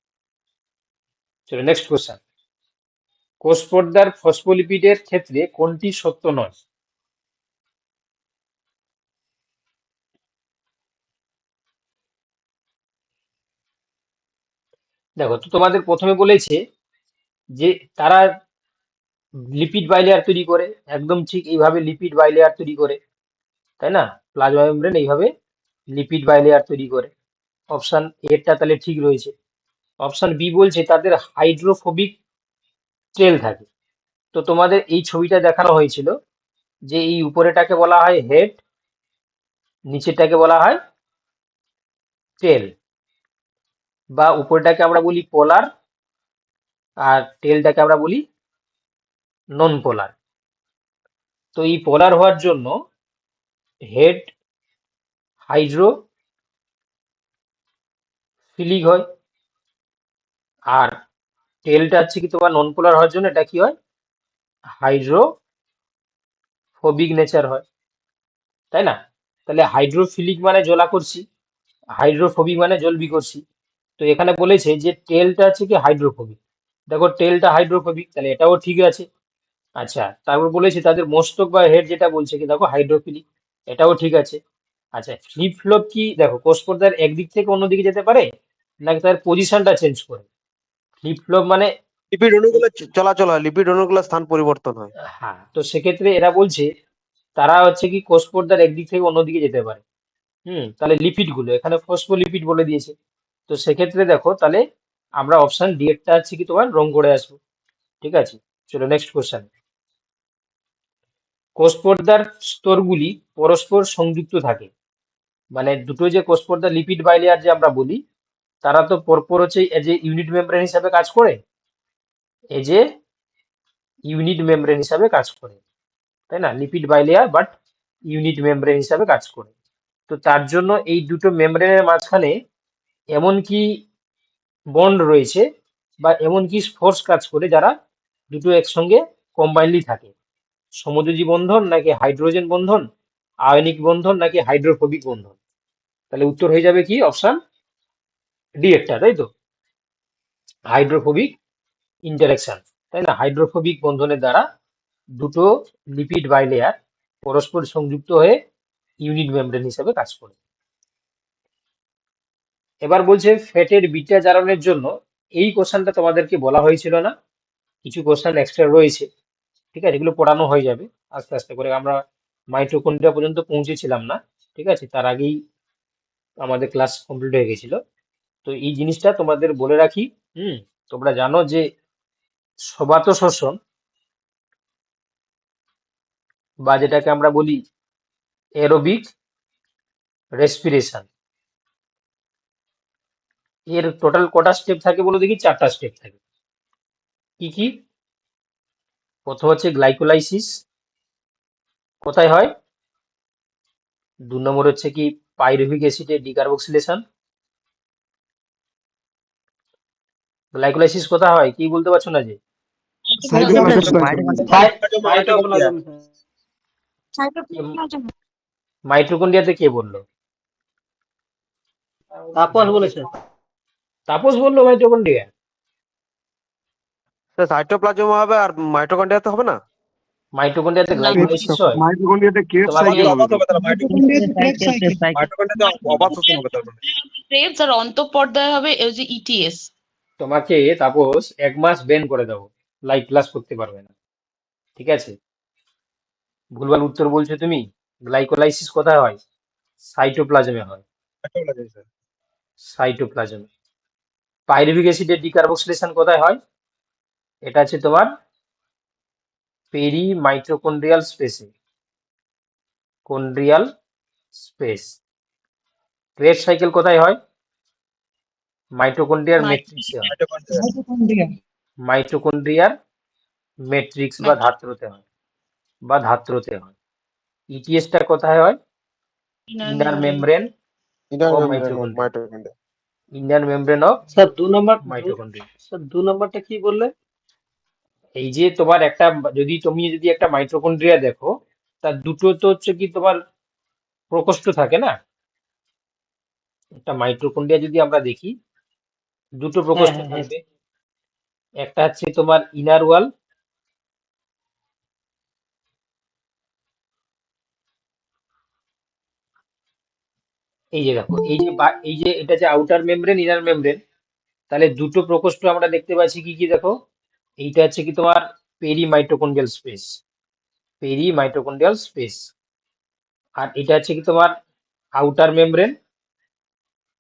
চলো নেক্সট কোশ্চেন। কোষ পর্দার ফসফোলিপিডের ক্ষেত্রে কোনটি সত্য নয়? দেখো, তো তোমাদের প্রথমে বলেছে যে তারা লিপিড বাইলেয়ার তৈরি করে, একদম ঠিক এইভাবে লিপিড বাইলেয়ার তৈরি করে, তাই না? প্লাজমা মেমব্রেন এইভাবে লিপিড বাইলেয়ার তৈরি করে। অপশন এটা তাহলে ঠিক রয়েছে। অপশন বি বলছে তাদের হাইড্রোফোবিক ট্রেল থাকে। তো তোমাদের এই ছবিটা দেখানো হয়েছিল যে এই উপরেটাকে বলা হয় হেড, নিচেরটাকে বলা হয় টেল, বা উপরটাকে আমরা বলি পোলার আর টেলটাকে আমরা বলি নন পোলার। তো এই পোলার হওয়ার জন্য হেড হাইড্রোফিলিক হয়, আর টেলটা হচ্ছে কি তোমার নন পোলার হওয়ার জন্য এটা কি হয়, হাইড্রোফোবিক নেচার হয়, তাই না? তাহলে হাইড্রোফিলিক মানে জলাকর্ষী, হাইড্রোফোবিক মানে জল বিকর্ষী। তো এখানে বলেছে যে টেলটা হচ্ছে কি হাইড্রোফোবিক। দেখো টেলটা হাইড্রোফোবিক, তাহলে এটাও ঠিক আছে। আচ্ছা, তারপর বলেছে তাদের মস্তক বা হেড যেটা বলছে কি দেখো হাইড্রোফিলিক, এটাও ঠিক আছে। আচ্ছা, ফ্লিপ ফ্লপ কি, দেখো কোষ পর্দার একদিক থেকে অন্যদিকে যেতে পারে নাকি তার পজিশনটা চেঞ্জ করে? ফ্লিপ ফ্লপ মানে লিপিড অণুগুলো চলাচল হয়, লিপিড অণুগুলোর স্থান পরিবর্তন হয়। হ্যাঁ, তো সেক্ষেত্রে এরা বলছে তারা হচ্ছে কি কোষ পর্দার একদিক থেকে অন্যদিকে যেতে পারে। তাহলে লিপিড গুলো এখানে ফসফোলিপিড বলে দিয়েছে। তো সেক্ষেত্রে দেখো তাহলে আমরা অপশন ডি এরটা হচ্ছে কি তোমার রং করে আসবো। ঠিক আছে, চলো নেক্সট কোশ্চেন। কোষ পর্দার স্তরগুলি পরস্পর সংযুক্ত থাকে, মানে দুটো যে কোষ পর্দা লিপিড বাইলেয়ার যে আমরা বলি, তারা তো পরপর হচ্ছে এজ এ ইউনিট মেমব্রেন হিসাবে কাজ করে, এজ এ ইউনিট মেমব্রেন হিসাবে কাজ করে, তাই না? Lipid bilayer but unit membrane হিসাবে কাজ করে। তো তার জন্য এই দুটো মেমব্রেনের মাঝখানে এমন কি বন্ড রয়েছে বা এমন কি ফোর্স কাজ করে যারা দুটো একসঙ্গে কম্বাইনলি থাকে? সমযোজী বন্ধন নাকি হাইড্রোজেন বন্ধন, আয়নিক বন্ধন নাকি হাইড্রোফোবিক বন্ধন? তাহলে উত্তর হয়ে যাবে কি অপশন ডি একটা, তাই তো? হাইড্রোফোবিক ইন্টারাকশন, তাই না? হাইড্রোফোবিক বন্ধনের দ্বারা দুটো লিপিড বাইলেয়ার পরস্পর সংযুক্ত হয়ে ইউনিট মেমব্রেন হিসেবে কাজ করে। এবার বলছে ফ্যাটের বিটা জারণের জন্য, এই কোশ্চেনটা তোমাদেরকে বলা হয়েছিল না কিছু কোশ্চেন এক্সট্রা রয়েছে, ঠিক আছে, এগুলো পড়ানো হয়ে যাবে আস্তে আস্তে করে। আমরা মাইটোকন্ড্রিয়া পর্যন্ত পৌঁছেছিলাম না, ঠিক আছে, তার আগেই আমাদের ক্লাস কমপ্লিট হয়ে গেছিল। তো এই জিনিসটা তোমাদের বলে রাখি। তোমরা জানো যে সবাত শ্বসন বা যেটাকে আমরা বলি এরোবিক রেসপিরেশন, এর টোটাল কটা স্টেপ থাকে বলো দেখি? 4টা স্টেপ থাকে। কি কি? প্রথম হচ্ছে গ্লাইকোলাইসিস, কোথায় হয়? 2 নম্বর হচ্ছে কি পাইরুভিক অ্যাসিডের ডিকার্বক্সিলেশন। গ্লাইকোলাইসিস কোথায় হয় কি বলতে পারছো না যে? মাইটোকন্ড্রিয়াতে কে বললো? তাপস বলেছে। তাপস বললো মাইটোকন্ড্রিয়া? স্যার সাইটোপ্লাজমে হবে আর মাইটোকন্ড্রিয়াতে হবে না? মাইটোকন্ড্রিয়াতে না। গ্লাইকোলাইসিস হয়? মাইটোকন্ড্রিয়াতে ক্রেবস তোমাকে সাইকেল হবে তো। মাইটোকন্ড্রিয়াতে অবাত শোষণ হবে তার মানে। ক্রেবস আর অন্তঃপর্দায় হবে এই যে ইটিএস। তোমাকে তাপস 1 মাস ব্যান করে দেবো, লাইভ ক্লাস করতে পারবে না, ঠিক আছে? ভুলভাল উত্তর বলছো তুমি। গ্লাইকোলাইসিস কোথায় হয়? সাইটোপ্লাজমে হয়, সাইটোপ্লাজমে। পাইরুভিক অ্যাসিডের ডিকার্বক্সিলেশন কোথায় হয়? এটা আছে তোমার পেরি মাইটোকন্ড্রিয়াল স্পেসে, কন্ড্রিয়াল স্পেস। ক্রেবস সাইকেল কোথায় হয়? মাইটোকন্ড্রিয়ার ম্যাট্রিক্সে হয়, মাইটোকন্ড্রিয়ার ম্যাট্রিক্স বা ধাত্রতে হয়, বা ধাত্রতে হয়। ইটিএসটা কোথায় হয়? Inner membrane of mitochondria, mitochondria. Inner membrane of sir 2 number mitochondria. Sir 2 নম্বরটা কি বললে? এই যে তোমার একটা, তুমি যদি একটা মাইটোকন্ড্রিয়া দেখো, তার দুটো তো হচ্ছে কি তোমার প্রকোষ্ঠ থাকে না? একটা মাইটোকন্ড্রিয়া যদি আমরা দেখি, দুটো প্রকোষ্ঠ হ্যাঁ। থাকবে। একটা হচ্ছে তোমার ইনার ওয়াল, এই যে দেখো, এই যে এটা যে আউটার মেমব্রেন, ইনার মেমব্রেন, তাহলে দুটো প্রকোষ্ঠ আমরা দেখতে পাচ্ছি কি কি দেখো। এইটা হচ্ছে কি তোমার peri mitochondrial space, peri mitochondrial space. আর এটা হচ্ছে কি তোমার outer membrane,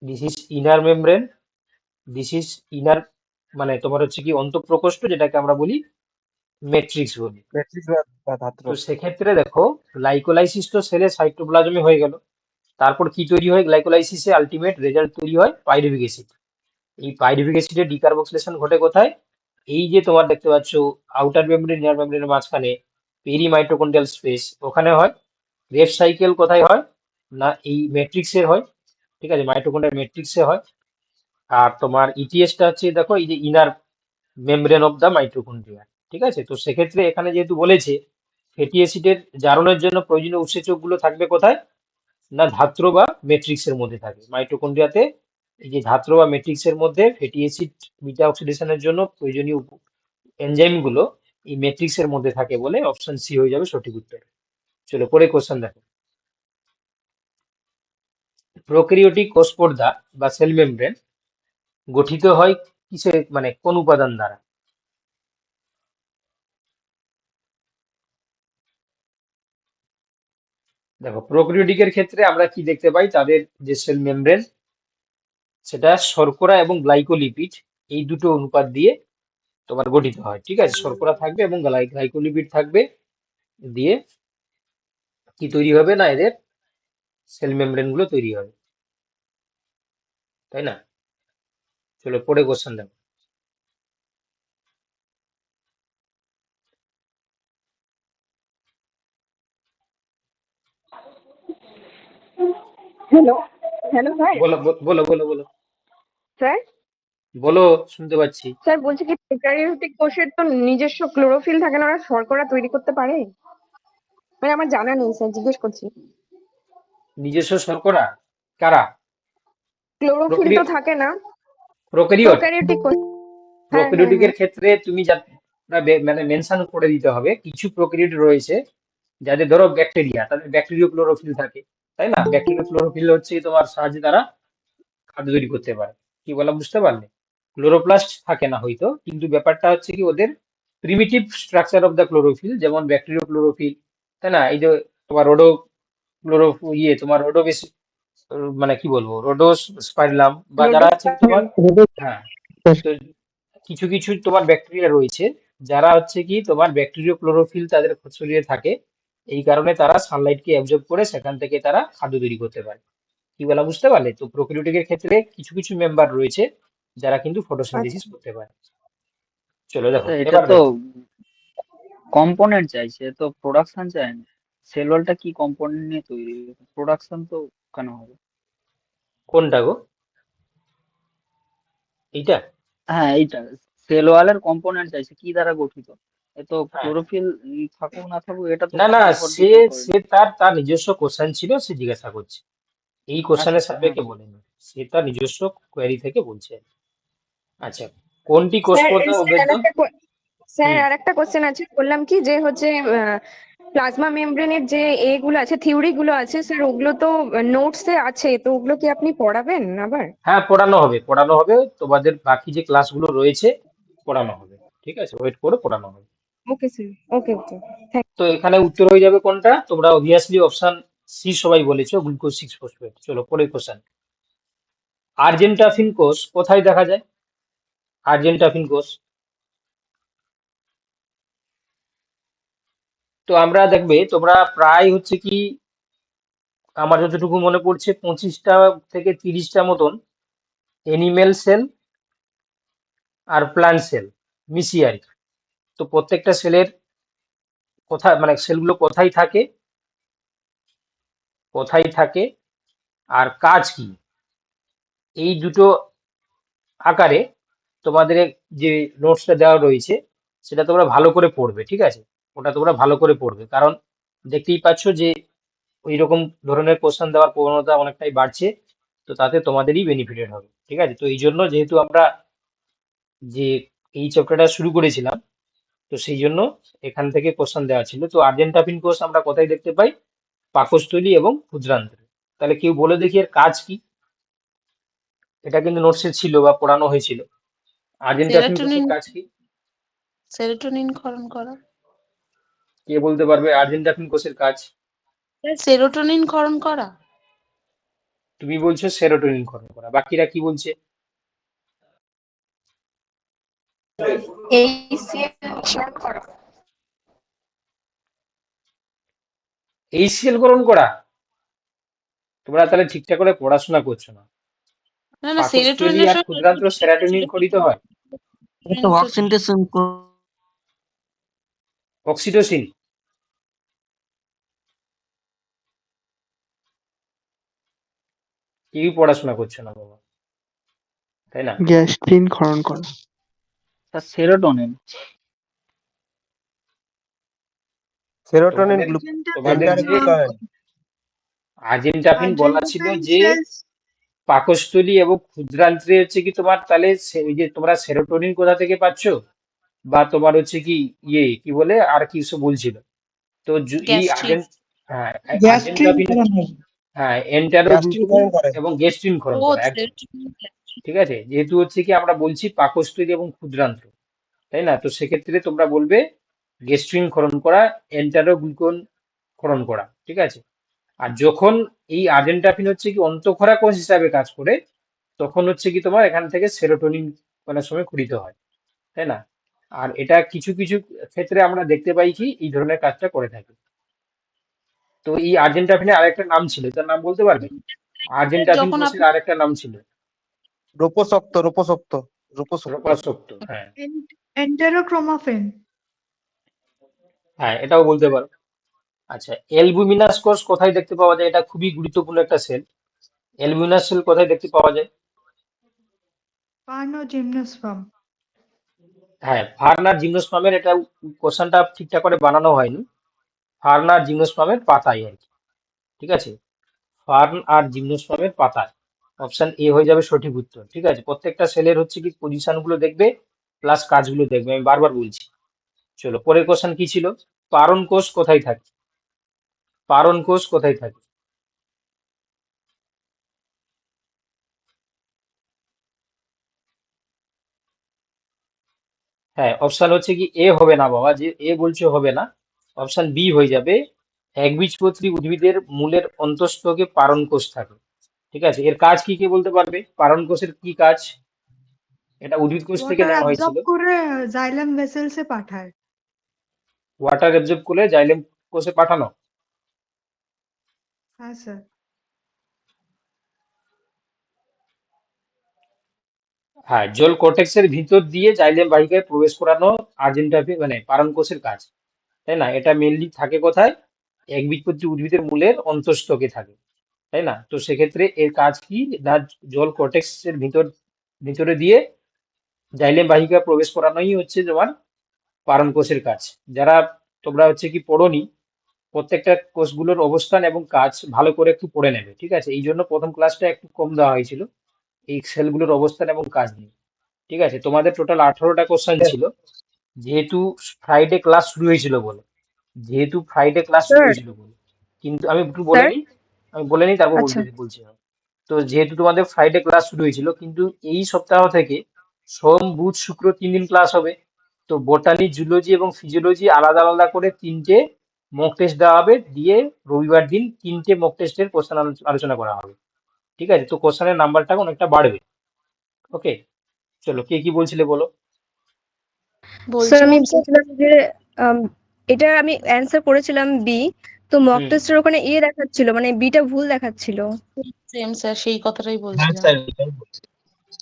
this is inner membrane, this is inner, মানে তোমার হচ্ছে কি অন্তঃপ্রকোষ্ঠ, যেটাকে আমরা বলি ম্যাট্রিক্স বলি। ম্যাট্রিক্স বা ধাত্র। তো সেক্ষেত্রে দেখো গ্লাইকোলাইসিস তো সেলে সাইটোপ্লাজমে হয়ে গেল। তারপর কি তৈরি হয়? গ্লাইকোলাইসিসে আলটিমেট রেজাল্ট তৈরি হয় পাইরুভিক অ্যাসিড। এই পাইরুভিক অ্যাসিডের ডিকার্বক্সিলেশন ঘটে কোথায়? এই যে তোমার দেখতে পাচ্ছ আউটার মেমব্রেন ইনার মেমব্রেনের মাঝখানে পেরি মাইটোকন্ড্রিয়াল স্পেস, ওখানে হয়। ক্রেবস সাইকেল কোথায় হয়? না এই ম্যাট্রিক্সের হয়, ঠিক আছে, মাইটোকন্ড্রিয়াল ম্যাট্রিক্সে হয়। আর তোমার ইটিএসটা হচ্ছে দেখো এই যে inner membrane of the mitochondria, ঠিক আছে। তো সেক্ষেত্রে এখানে যেহেতু বলেছে ফ্যাটি অ্যাসিডের জারণের জন্য প্রয়োজনীয় উৎসেচক গুলো থাকবে কোথায়? না ধাত্র বা ম্যাট্রিক্সের মধ্যে থাকে। মাইটোকন্ড্রিয়াতে এই যে ধাত্র বা ম্যাট্রিক্সের মধ্যে ফ্যাটি অ্যাসিড বিটা অক্সিডেশনের জন্য প্রয়োজনীয় এনজাইম গুলো এই ম্যাট্রিক্সের মধ্যে থাকে বলে অপশন সি হয়ে যাবে সঠিক উত্তর। চলো পরে কোশ্চেন দেখো। প্রোক্যারিওটিক কোষ পর্দা বা সেল মেমব্রেন গঠিত হয় কিসে, মানে কোন উপাদান দ্বারা? দেখো প্রোক্যারিওটিকের ক্ষেত্রে আমরা কি দেখতে পাই? তাদের যে সেল মেমব্রেন, সেটা শর্করা এবং গ্লাইকোলিপিড এই দুটো অনুপাত দিয়ে তোমার গঠিত হয়, ঠিক আছে। শর্করা থাকবে এবং গ্লাইকোলিপিড থাকবে, দিয়ে কি তৈরি হবে? না এদের সেল মেমব্রেন গুলো তৈরি হবে, তাই না? চলো পরে কোশ্চেন দেখো। Hello hello sir. বলো বলো বলো বলো স্যার বলো, শুনতে পাচ্ছি। স্যার বলছি কি প্রোক্যারিওটিক কোষের তো নিজস্ব ক্লোরোফিল থাকে না, ওরা শর্করা তৈরি করতে পারে? মানে আমার জানা নেই স্যার, জিজ্ঞেস করছি। নিজস্ব শর্করা কারা? ক্লোরোফিল তো থাকে না প্রোক্যারিওট। প্রোক্যারিওটিক কোষ। হ্যাঁ হ্যাঁ প্রোক্যারিওটিকের হ্যাঁ। ক্ষেত্রে তুমি যা মানে মেনশন করে দিতে হবে, কিছু প্রোক্যারিওট রয়েছে যাদের ধরো ব্যাকটেরিয়া, তাদের ব্যাকটেরিয়া ক্লোরোফিল থাকে, তাই না? ব্যাকটেরিয়া ক্লোরোফিল হচ্ছে তোমার সাহায্যে তারা খাদ্য তৈরি করতে পারে। কি বলা বুঝতে পারলে? ক্লোরোপ্লাস্ট থাকে না হয়তো, কিন্তু ব্যাপারটা হচ্ছে কি ওদের primitive structure of the chlorophyll, যেমন ব্যাকটেরিয়া ক্লোরোফিল, তাই না? এই যে তোমার রোডো ক্লোরো তোমার রোডোবেস, মানে কি বলবো, রোডোস স্পাইরালাম, বা যারা আছে তোমার, হ্যাঁ, তো কিছু কিছু তোমার ব্যাকটেরিয়া রয়েছে যারা হচ্ছে কি তোমার ব্যাকটেরিয়া ক্লোরোফিল তাদের শরীরে থাকে, এই কারণে তারা সানলাইটকে অ্যাবজর্ব করে সেখান থেকে তারা খাদ্য তৈরি করতে পারে। কি বলা বুঝতে পারলে? তো প্রোক্যারিওটিকের ক্ষেত্রে কিছু কিছু মেম্বার রয়েছে যারা কিন্তু ফটোসিনথেসিস করতে পারে। চলো দেখো এটা এবার তো দেখো কম্পোনেন্ট চাইছে, তো প্রোডাকশন চায় না। সেল ওয়ালটা কি কম্পোনেন্ট নিয়ে তৈরি, প্রোডাকশন তো কেন হবে? কোনটা গো, এইটা? হ্যাঁ এইটা সেল ওয়ালের কম্পোনেন্ট চাইছে, কি দ্বারা গঠিত? এ তো হ্যাঁ, ক্লোরোফিল থাকুক না থাকুক এটা তো না না, তার উপর সে ডিপেন্ড করে সে না। তার তার নিজস্ব কোশ্চেন ছিল, সে জিজ্ঞাসা করছে, এই আচ্ছা কোশ্চেনের আচ্ছা, হ্যাঁ সাপেক্ষে বলেনি, সে তার নিজস্ব কোয়েরি থেকে বলছে। আচ্ছা, কোনটি কোষ স্যার পর্দা স্যার অভেদ্য? আরেকটা স্যার হুম, আরেকটা কোশ্চেন আছে, বললাম কি যে হচ্ছে প্লাজমা মেমব্রেনের যে এগুলো আছে, থিওরি গুলো আছে স্যার, ওগুলো তো নোটসে আছে, তো ওগুলো কি আপনি পড়াবেন আবার? হ্যাঁ, পড়ানো হবে তোমাদের, বাকি যে ক্লাসগুলো রয়েছে পড়ানো হবে, ঠিক আছে, ওয়েট করে পড়ানো হবে। ওকে স্যার, ওকে ওকে। তো এখানে উত্তর হয়ে যাবে কোনটা? তোমরা অবভিয়াসলি অপশন সি সবাই বলেছো, গ্লুকোজ 6 ফসফেট। চলো পরের কোশ্চেন, আর্জেন্টাফিন কোষ কোথায় দেখা যায়? আর্জেন্টাফিন কোষ, তো আমরা দেখবে তোমরা প্রায় হচ্ছে কি, আমার যতটুকু মনে পড়ছে 25টা থেকে 30টা মতন এনিমেল সেল আর প্লান্ট সেল মিশিয়ে আর কি। তো প্রত্যেকটা সেলের কোথায়, মানে সেলগুলো কোথায় থাকে, কোথায় থাকে আর কাজ কি, এই দুটো আকারে তোমাদের যে নোটসটা দেওয়া রয়েছে সেটা তোমরা ভালো করে পড়বে, ঠিক আছে? ওটা তোমরা ভালো করে পড়বে, কারণ দেখতেই পাচ্ছ যে ওই রকম ধরনের কোশ্চেন দেওয়ার প্রবণতা অনেকটাই বাড়ছে, তো তাতে তোমাদেরই বেনিফিটেড হবে, ঠিক আছে? তো এই জন্য যেহেতু আমরা যে এই চ্যাপ্টারটা শুরু করেছিলাম, তো সেই জন্য এখান থেকে কোশ্চেন দেওয়া ছিল। তো আর্জেন্টাফিন কোষ আমরা কোথায় দেখতে পাই? পাকস্থলী এবং ক্ষুদ্রান্ত্রে। তাহলে কেউ বলে দেখি এর কাজ কি? এটা কিন্তু নোটসে ছিল বা পড়ানো হয়েছিল। আর্জেন্টাফিন কোষের সেরোটোনিন কাজ কি? সেরোটোনিন ক্ষরণ করা। কে বলতে পারবে আর্জেন্টাফিন কোষের কাজ? সেরোটোনিন ক্ষরণ করা। তুমি বলছো সেরোটোনিন ক্ষরণ করা, বাকিরা কি বলছে? HCl গ্রহণ করা? তোমরা তাহলে ঠিকঠাক করে পড়াশোনা করছো না। না না, পাকস্থলী সেরোটোনিনের আর সঙ্গে ক্ষুদ্রান্ত্র সেরাটোনিন খরিত হয়, একটা অক্সিডেশন অক্সিটোসিন। কেউই পড়াশোনা করছো না বাবা, তাই না? গ্যাস্ট্রিন ক্ষরণ করা। তা সেরোটোনিন। সেরোটোনিন, তোমাদের তোমাদের এন্টার যে গ্লুকান। আর্জেন্টাফিন বলা ছিল যে পাকস্থলী এবং ক্ষুদ্রান্ত্রে হচ্ছে কি তোমার, তাহলে ওই যে তোমরা সেরোটোনিন কোথা থেকে পাচ্ছো, বা তোমার হচ্ছে কি কি বলে আর কি সব বলছিল, তো এই গ্যাস্ট্রিক। হ্যাঁ, গ্যাস্ট্রিন আর্জেন্টাফিন, করানো হয়। হ্যাঁ, গ্যাস্ট্রিকরণ এন্টারোগ্লুকোন করে। এবং গেস্ট্রিন ক্ষরণ ও করা একদম, সেরোটোনিন। ঠিক আছে? যেহেতু হচ্ছে কি আমরা বলছি পাকস্থলী এবং ক্ষুদ্রান্ত্র, তাই না? তো সেক্ষেত্রে তোমরা বলবে গেস্ট্রিন ক্ষরণ করা, এন্টারোগ্লুকোন ক্ষরণ করা, ঠিক আছে? আর যখন এই আর্জেন্টাফিন হচ্ছে কি অন্তঃক্ষরা কোষ হিসাবে কাজ করে, তখন হচ্ছে কি তোমার এখান থেকে সেরোটোনিন অনেক সময় ক্ষরিত হয়, তাই না? আর এটা কিছু কিছু ক্ষেত্রে আমরা দেখতে পাই কি এই ধরনের কাজটা করে থাকে। তো এই আর্জেন্টাফিনের আরেকটা নাম ছিল, তার নাম বলতে পারবে? আর্জেন্টাফিন যখন কোষের আপনি আরেকটা নাম ছিল রূপশক্ত, রূপশক্ত, রূপশক্ত। রোপাসক্ত, হ্যাঁ। এন্টেরোক্রোমাফিন। হ্যাঁ, এটাও বলতে পারো। আচ্ছা, অ্যালবুমিনাস কোষ কোথায় দেখতে পাওয়া যায়? এটা খুবই গুরুত্বপূর্ণ একটা সেল। অ্যালবুমিনাস সেল কোথায় দেখতে পাওয়া যায়? পার্নো জিমনোস্পার্ম। হ্যাঁ, ফার্নার জিমনোস্পার্মের, এটা কোশ্চেনটা ঠিকঠাক করে বানানো হয়নি। ফার্নার জিমনোস্পার্মের পাতায় আর কি, ঠিক আছে? ফার্ন আর জিমনোস্পার্মের পাতায়। অপশন এ হয়ে যাবে সঠিক উত্তর, ঠিক আছে? প্রত্যেকটা সেলের হচ্ছে কি পজিশন গুলো দেখবে, প্লাস কাজগুলো দেখবে, আমি বারবার বলছি। চলো পরের কোশ্চেন কি ছিল? পারণ কোষ কোথায় থাকে? পারণ কোষ কোথায় থাকে? হ্যাঁ, অপশন হচ্ছে কি এ হবে না বাবা, যে এ বলছে হবে না, অপশন বি হয়ে যাবে। একবীজপত্রী উদ্ভিদের মূলের অন্তঃস্থকে পারণ কোষ থাকে। ঠিক আছে, এর কাজ কি কে বলতে পারবে? পারণ কোষের কি কাজ? এটা উদ্ভিদ কোষ থেকে ওয়াটার নেওয়া অ্যাবজর্ব হয়েছিল। করে জাইলেম ভেসেলসে পাঠায়। ওয়াটার অ্যাবজর্ব করে জাইলেম কোষে পাঠানো। হ্যাঁ স্যার। হ্যাঁ, জল কর্টেক্সের ভিতর দিয়ে জাইলেম বাহিকায় প্রবেশ করানো আর্জেন্টাভি মানে পারণ কোষের কাজ, তাই না? এটা মেনলি থাকে কোথায়? একবীজপত্রী উদ্ভিদের মূলের অন্তঃস্থকে থাকে, তাই না? তো সেক্ষেত্রে এর কাজ কি না, জল কর্টেক্সের ভিতরে দিয়ে জাইলেম বাহিকা প্রবেশ করানোই হচ্ছে তোমার পারণ কোষের কাজ। যারা তোমরা হচ্ছে কি পড়োনি, প্রত্যেকটা কোষগুলোর অবস্থান এবং কাজ ভালো করে একটু পড়ে নেবে, ঠিক আছে? এই জন্য প্রথম ক্লাসটা একটু কম দেওয়া হয়েছিল এই সেলগুলোর অবস্থান এবং কাজ নিয়ে। ঠিক আছে, তোমাদের টোটাল 18টা কোশ্চেন ছিল। যেহেতু ফ্রাইডে ক্লাস শুরু হয়েছিল বলে, স্যার কিন্তু আমি একটু বলে স্যার নিই, তারপর আচ্ছা বলছি আমি। তো যেহেতু তোমাদের ফ্রাইডে ক্লাস শুরু হয়েছিল, কিন্তু এই সপ্তাহ থেকে সোম বুধ শুক্র 3 দিন ক্লাস হবে। তো বোটানি, জুলজি এবং ফিজিওলজি আলাদা আলাদা করে 3টে মক টেস্ট দেওয়া হবে, দিয়ে রবিবার দিন 3টে মক টেস্টের কোশ্চেন আলোচনা করা হবে। ঠিক আছে, তো কোশ্চেনের নাম্বারটা অনেকটা বাড়বে। ওকে, চলো, কে কি বলছিলে বলো। স্যার আমি বলছিলাম বলছিলাম যে আম, এটা আমি অ্যান্সার করেছিলাম বি, তো মক হুম, টেস্টের ওখানে এ দেখাচ্ছিল, মানে বিটা ভুল দেখাচ্ছিল। সেম স্যার, সেই কথাটাই হ্যাঁ বলছিলাম। স্যার এটাই বলছি।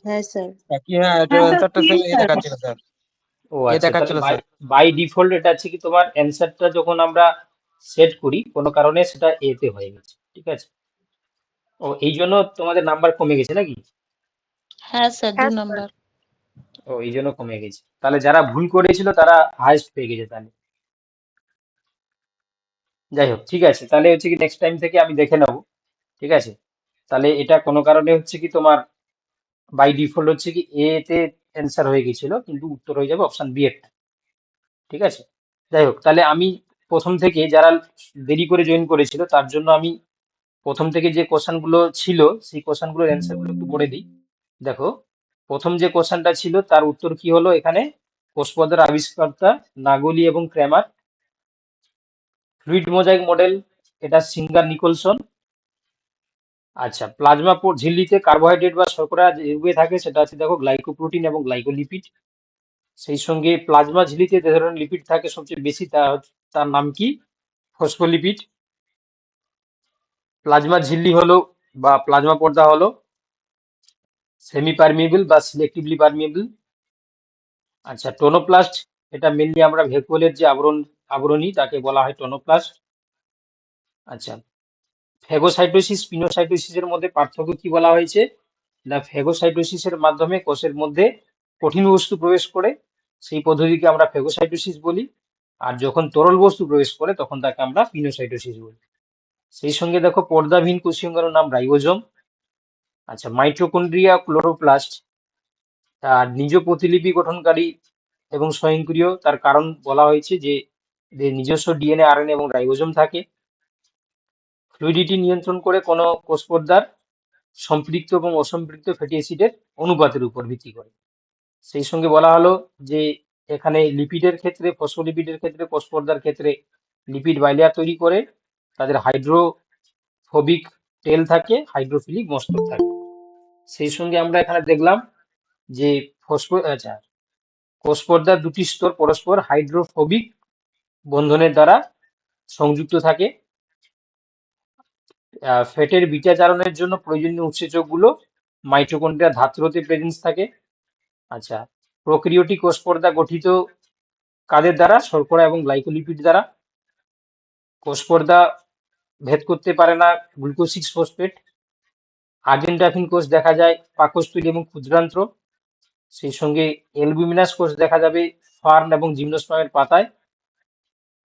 হ্যাঁ স্যার। হ্যাঁ এটা হ্যাঁ স্যার, অ্যান্সারটা সেম স্যার এ স্যার। দেখাচ্ছিল স্যার, ও এ আচ্ছা, তাহলে দেখাচ্ছিল বাই স্যার। বাই ডিফল্ট এটা আছে কি তোমার অ্যান্সারটা যখন আমরা সেট করি কোনো কারণে সেটা এ তে হয়ে গেছে। ঠিক আছে, ও এই জন্য তোমাদের নাম্বার কমে গেছে নাকি? হ্যাঁ স্যার, 2 হ্যাঁ স্যার। নাম্বার। ও এই জন্য কমে গেছে, তাহলে যারা ভুল করেছিল তারা হাইস্ট পেয়ে গেছে তাহলে। যাই হোক, ঠিক আছে, তাহলে হচ্ছে কি নেক্সট টাইম থেকে আমি দেখে নেবো। ঠিক আছে, তাহলে এটা কোনো কারণে হচ্ছে কি তোমার বাই ডিফল্ট হচ্ছে কি এ তে অ্যান্সার হয়ে গেছিল, কিন্তু উত্তর হয়ে যাবে অপশন বি এর। ঠিক আছে, যাই হোক, তাহলে আমি প্রথম থেকে যারা দেরি করে জয়েন করেছিল তার জন্য আমি প্রথম থেকে যে কোশ্চেন গুলো ছিল সেই কোশ্চেন গুলোর অ্যান্সার গুলো একটু বলে দিই। দেখো, প্রথম যে কোশ্চেনটা ছিল তার উত্তর কি হলো এখানে? কোষপদের আবিষ্কর্তা নাগলি এবং ক্র্যামার। ফ্লুইড মোজাইক মডেল, এটা সিঙ্গার নিকলসন। আচ্ছা, প্লাজমা ঝিল্লিতে কার্বোহাইড্রেট বা শর্করা যে থাকে সেটা আছে দেখো গ্লাইকোপ্রোটিন এবং গ্লাইকোলিপিড। সেই সঙ্গে প্লাজমা ঝিল্লিতে যে ধরনের লিপিড থাকে সবচেয়ে বেশি তার নাম কি? ফসফোলিপিড। প্লাজমা ঝিল্লি হলো বা প্লাজমা পর্দা হলো সেমি পারমিয়েবল বা সিলেক্টিভলি পারমিয়েবল। আচ্ছা, টোনোপ্লাস্ট, এটা মেনলি আমরা ভ্যাকুওলের যে আবরণী তাকে বলা হয় টোনোপ্লাস্ট। আচ্ছা, ফেগোসাইটোসিস স্পিনোসাইটোসিসের মধ্যে পার্থক্য কি বলা হয়েছে? না, ফেগোসাইটোসিসের মাধ্যমে কোষের মধ্যে কঠিন বস্তু প্রবেশ করে, সেই পদ্ধতিকে আমরা ফেগোসাইটোসিস বলি। আর যখন তরল বস্তু প্রবেশ করে তখন তাকে আমরা পিনোসাইটোসিস বলি। সেই সঙ্গে দেখো পর্দাহীন কোষীয়ঙ্গের নাম রাইবোজোম। আচ্ছা, মাইটোকন্ড্রিয়া, ক্লোরোপ্লাস্ট, আর নিজ প্রতিলিপি গঠনকারী এবং স্বয়ংক্রিয়, তার কারণ বলা হয়েছে যে এদের নিজস্ব ডিএনএ, আরএনএ এবং রাইবোজোম থাকে। ফ্লুইডিটি নিয়ন্ত্রণ করে কোনো কোষ পর্দার সম্পৃক্ত এবং অসম্পৃক্ত ফ্যাটি অ্যাসিডের অনুপাতের উপর ভিত্তি করে। সেই সঙ্গে বলা হলো যে এখানে লিপিডের ক্ষেত্রে, ফসফোলিপিডের ক্ষেত্রে, কোষ পর্দার ক্ষেত্রে লিপিড বাইলেয়ার তৈরি করে, তাদের হাইড্রোফোবিক টেল থাকে, হাইড্রোফিলিক মস্তক থাকে। সেই সঙ্গে আমরা এখানে দেখলাম যে কোষ পর্দার দুটি স্তর পরস্পর হাইড্রোফোবিক বন্ধনের দ্বারা সংযুক্ত থাকে। ফ্যাটের বিটাচারণের জন্য প্রয়োজনীয় উৎসেচকগুলো মাইটোকন্ড্রিয়া ধাত্রতে প্রেজেন্স থাকে। আচ্ছা, প্রোক্যারিওটিক কোষ পর্দা গঠিত কাদের দ্বারা? শর্করা এবং গ্লাইকোলিপিড দ্বারা। কোষ পর্দা ভেদ করতে পারে না গ্লুকোজ 6 ফসফেট। আর্জেন্টাফিন কোষ দেখা যায় পাকস্থলী এবং ক্ষুদ্রান্ত্র। সেই সঙ্গে অ্যালবুমিনাস কোষ দেখা যাবে ফার্ন এবং জিমনোস্পার্মের পাতায়।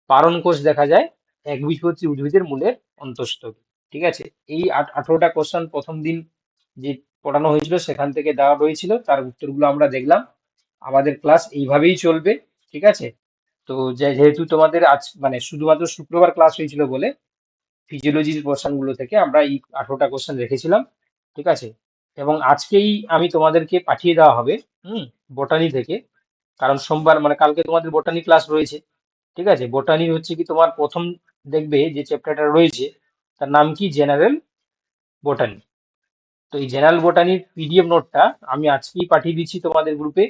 পারণ কোষ দেখা যায় একবীজপত্রী উদ্ভিদের মূলের অন্তঃস্থকে। ঠিক আছে, এই 18টা কোশ্চেন প্রথম দিন যে পড়ানো হয়েছিল সেখান থেকে দেওয়া রয়েছিল, তার উত্তরগুলো আমরা দেখলাম। আমাদের ক্লাস এইভাবেই চলবে। ঠিক আছে, তো যেহেতু তোমাদের আজ মানে শুধুমাত্র শুক্রবার ক্লাস হয়েছিল বলে ফিজিওলজির পোর্শন গুলো থেকে আমরা এই 18টা কোশ্চেন রেখেছিলাম। ঠিক আছে, এবং আজকেই আমি তোমাদেরকে পাঠিয়ে দেওয়া হবে বোটানি থেকে কারণ সোমবার মানে কালকে তোমাদের বোটানি ক্লাস রয়েছে। ঠিক আছে, বোটানির হচ্ছে কি তোমার প্রথম দেখবে যে চ্যাপ্টারটা রয়েছে তার নাম কি জেনারেল বোটানি। তো এই জেনারেল বোটানির পিডিএফ নোটটা আমি আজকেই পাঠিয়ে দিচ্ছি তোমাদের গ্রুপে।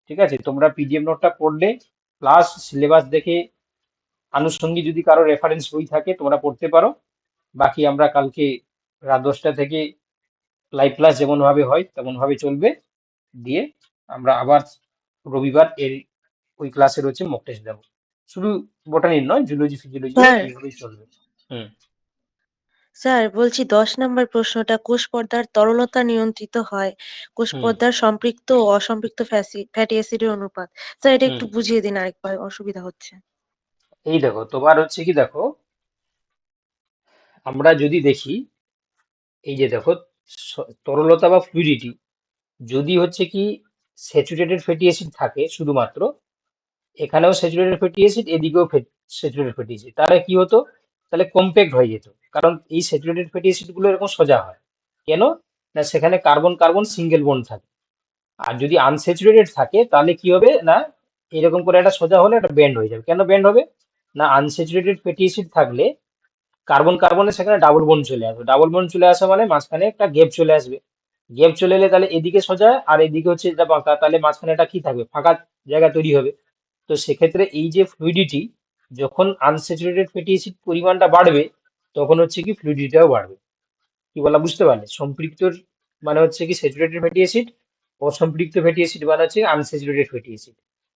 ঠিক আছে, তোমরা পিডিএফ নোটটা পড়লে প্লাস সিলেবাস দেখে আনুষঙ্গিক যদি কারো রেফারেন্স বই থাকে তোমরা পড়তে পারো। বাকি আমরা কালকে রাত 10টা থেকে লাইভ ক্লাস যেমন ভাবে হয় তেমন ভাবে চলবে, দিয়ে আমরা আবার রবিবার এর ওই ক্লাসের হচ্ছে মক টেস্ট দেবো। শুধু বোটানির নয়, জুলজি ফিজিওলজি স্যার এইভাবেই চলবে। হুম স্যার বলছি 10 নম্বর প্রশ্নটা কোষ পর্দার তরলতা নিয়ন্ত্রিত হয় কোষ হুম পর্দার সম্পৃক্ত ও অসম্পৃক্ত ফ্যাটি অ্যাসিডের অনুপাত। স্যার এটা হুম একটু বুঝিয়ে দিন আরেকবার, অসুবিধা হচ্ছে। এই দেখো তোমার হচ্ছে কি, দেখো আমরা যদি দেখি, এই যে দেখো তরলতা বা ফ্লুইডিটি যদি হচ্ছে কি স্যাচুরেটেড ফ্যাটি অ্যাসিড থাকে শুধুমাত্র, এখানেও স্যাচুরেটেড ফ্যাটি অ্যাসিড এদিকেও স্যাচুরেটেড ফ্যাটি অ্যাসিড, তাহলে কি হতো, তাহলে কম্প্যাক্ট হয়ে যেত। কারণ এই স্যাচুরেটেড ফ্যাটি অ্যাসিড গুলো এরকম সোজা হয় কেন, না সেখানে কার্বন কার্বন সিঙ্গেল বন্ড থাকে। আর যদি আনস্যাচুরেটেড থাকে তাহলে কি হবে না, এরকম করে একটা সোজা হলে একটা ব্যান্ড হয়ে যাবে। কেন ব্যান্ড হবে না, আনস্যাচুরেটেড ফ্যাটি অ্যাসিড থাকলে কার্বন কার্বনের সেখানে ডাবল বন্ড চলে আসবে। ডাবল বন্ড চলে আসা মানে মাঝখানে একটা গ্যাপ চলে আসবে। গ্যাপ চলে এলে তাহলে এদিকে সোজা আর এদিকে হচ্ছে যেটা বাঁকা, তাহলে মাঝখানে একটা কি থাকবে, ফাঁকা জায়গা তৈরি হবে। তো সেক্ষেত্রে এই যে ফ্লুইডিটি, যখন আনস্যাচুরেটেড ফ্যাটি অ্যাসিড পরিমাণটা বাড়বে তখন হচ্ছে কি ফ্লুইডিটিটাও বাড়বে। কি বলা বুঝতে পারলে, সম্পৃক্ত মানে হচ্ছে কি স্যাচুরেটেড ফ্যাটি অ্যাসিড, অসম্পৃক্ত ফ্যাটি অ্যাসিড মানে হচ্ছে unsaturated fatty acid.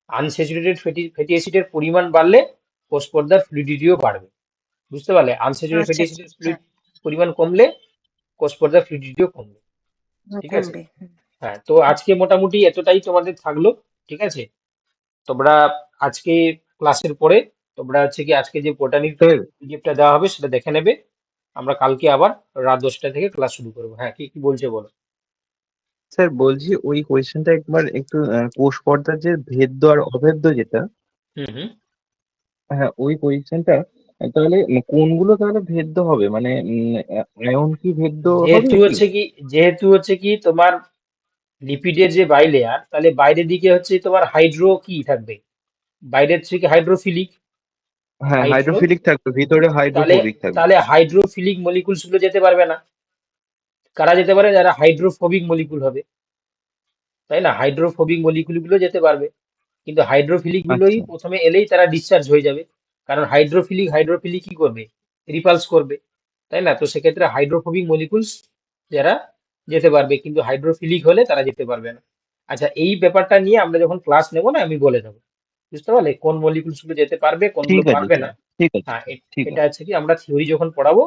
Unsaturated fatty অ্যাসিডের পরিমাণ বাড়লে কোষ পর্দার ফ্লুইডিটিও বাড়বে। বুঝতে পারলে, আনস্যাচুরেটেড ফ্যাটি আচ্ছা অ্যাসিডের স্যার, পরিমাণ কমলে কোষ পর্দার ফ্লুইডিটিও কমবে। ঠিক আছে, কমবে। হ্যাঁ। তো আজকে মোটামুটি এতটাই তোমাদের থাকলো। ঠিক আছে, তোমরা আজকে ক্লাসের পরে তোমরা হচ্ছে কি আজকে যে বোটানির স্যার পিডিএফটা দেওয়া হবে সেটা দেখে নেবে। আমরা কালকে আবার রাত 10টা থেকে ক্লাস শুরু করবো। হ্যাঁ, কি কি বলছে বলো। স্যার বলছি ওই কোয়েশ্চেনটা একবার একটু কোষ পর্দার যে ভেদ্য আর অভেদ্য যেটা, হুম হুম হ্যাঁ ওই কোয়েশ্চেনটা তাহলে কোনগুলো তাহলে ভেদ্য হবে, মানে আয়ন কি ভেদ্য হবে যেহেতু কি? হচ্ছে কি, যেহেতু হচ্ছে কি তোমার লিপিডের যে বাইলেয়ার, তাহলে বাইরের দিকে হচ্ছে তোমার হাইড্রো কি থাকবে, বাইরের থেকে হাইড্রোফিলিক, হ্যাঁ হাইড্রো, হাইড্রোফিলিক থাকবে, ভিতরে তাহলে হাইড্রোফোবিক থাকবে। তাহলে হাইড্রোফিলিক মলিকুলস গুলো যেতে পারবে না। কারা যেতে পারে, যারা হাইড্রোফোবিক মলিকুল হবে, তাই না, হাইড্রোফোবিক মলিকুল গুলো যেতে পারবে। কিন্তু হাইড্রোফিলিক গুলোই আচ্ছা প্রথমে এলেই তারা ডিসচার্জ হয়ে যাবে। কারণ হাইড্রোফিলিক কি করবে, রিপালস করবে, তাই না। তো সেক্ষেত্রে হাইড্রোফোবিক মলিকুলস যারা যেতে পারবে, কিন্তু হাইড্রোফিলিক হলে তারা যেতে পারবে না। আচ্ছা, এই ব্যাপারটা নিয়ে আমরা যখন ক্লাস নেবো না আমি বলে দেবো, বুঝতে পারলে, কোন মলিকুলস গুলো যেতে পারবে কোনগুলো ঠিক আছে পারবে না। স্যার, ঠিক আছে হ্যাঁ, স্যার, ঠিক এটা আছে। হচ্ছে কি আমরা থিওরি যখন পড়াবো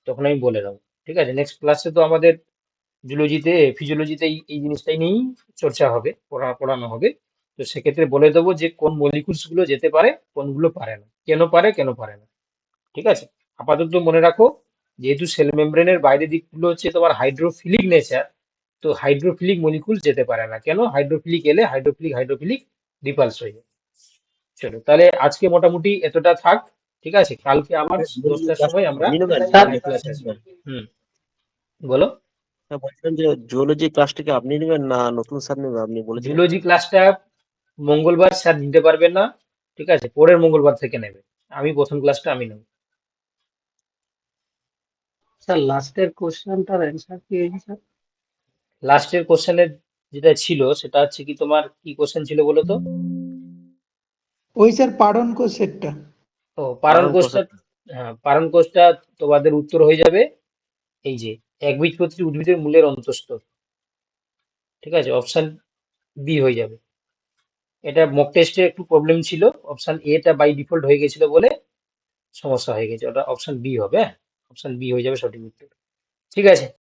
তখন আমি বলে দেবো। ঠিক আছে, নেক্সট ক্লাসে তো আমাদের জুলজিতে ফিজিওলজিতে এই জিনিসটাই নিয়েই চর্চা হবে, পড়ানো হবে। তো সেক্ষেত্রে বলে দেবো যে কোন মলিকুলস গুলো যেতে পারে কোনগুলো পারে না, কেন পারে না। ঠিক আছে, আপাতত মনে রাখো, যেহেতু সেল মেমব্রেনের বাইরের দিকগুলো হচ্ছে তোমার হাইড্রোফিলিক নেচার, তো হাইড্রোফিলিক মলিকুল যেতে পারে না। কেন, হাইড্রোফিলিক এলে হাইড্রোফিলিক রিপালস হয়ে যায়। চলো তাহলে আজকে মোটামুটি এতটা থাক। ঠিক আছে, কালকে আবার 10টার সময় আমরা আপনি নেবেন স্যার লাইভ ক্লাসে আসবো। হুম, বলো। বলছিলাম যে জুওলজি ক্লাসটাকে আপনি নেবেন না নতুন স্যার নেবেন, আপনি বলেছিলেন। জুলজি ক্লাসটা মঙ্গলবার স্যার নিতে পারবেন না। ঠিক আছে, পরের মঙ্গলবার থেকে নেবে। আমি প্রথম ক্লাসটা আমি নেব। স্যার লাস্টের কোশ্চেনটার অ্যান্সার কি হয়েছে স্যার? লাস্টের কোশ্চেনের যেটা ছিল সেটা হচ্ছে কি, তোমার কি কোশ্চেন ছিল বলো তো। ওই স্যার পারণ কোষ সেটটা। ও, পারণ কারণ কোষটা। হ্যাঁ, পারণ কোষটা তোমাদের উত্তর হয়ে যাবে এই যে একবীজপত্রী উদ্ভিদের মূলের অন্তঃস্থ। ঠিক আছে, অপশন বি হয়ে যাবে। এটা মক টেস্টে একটু প্রবলেম ছিল, অপশন এটা বাই ডিফল্ট হয়ে গেছিল বলে সমস্যা হয়ে গেছে, ওটা অপশন বি হবে। হ্যাঁ, অপশন বি হয়ে যাবে সঠিক উত্তর। ঠিক আছে।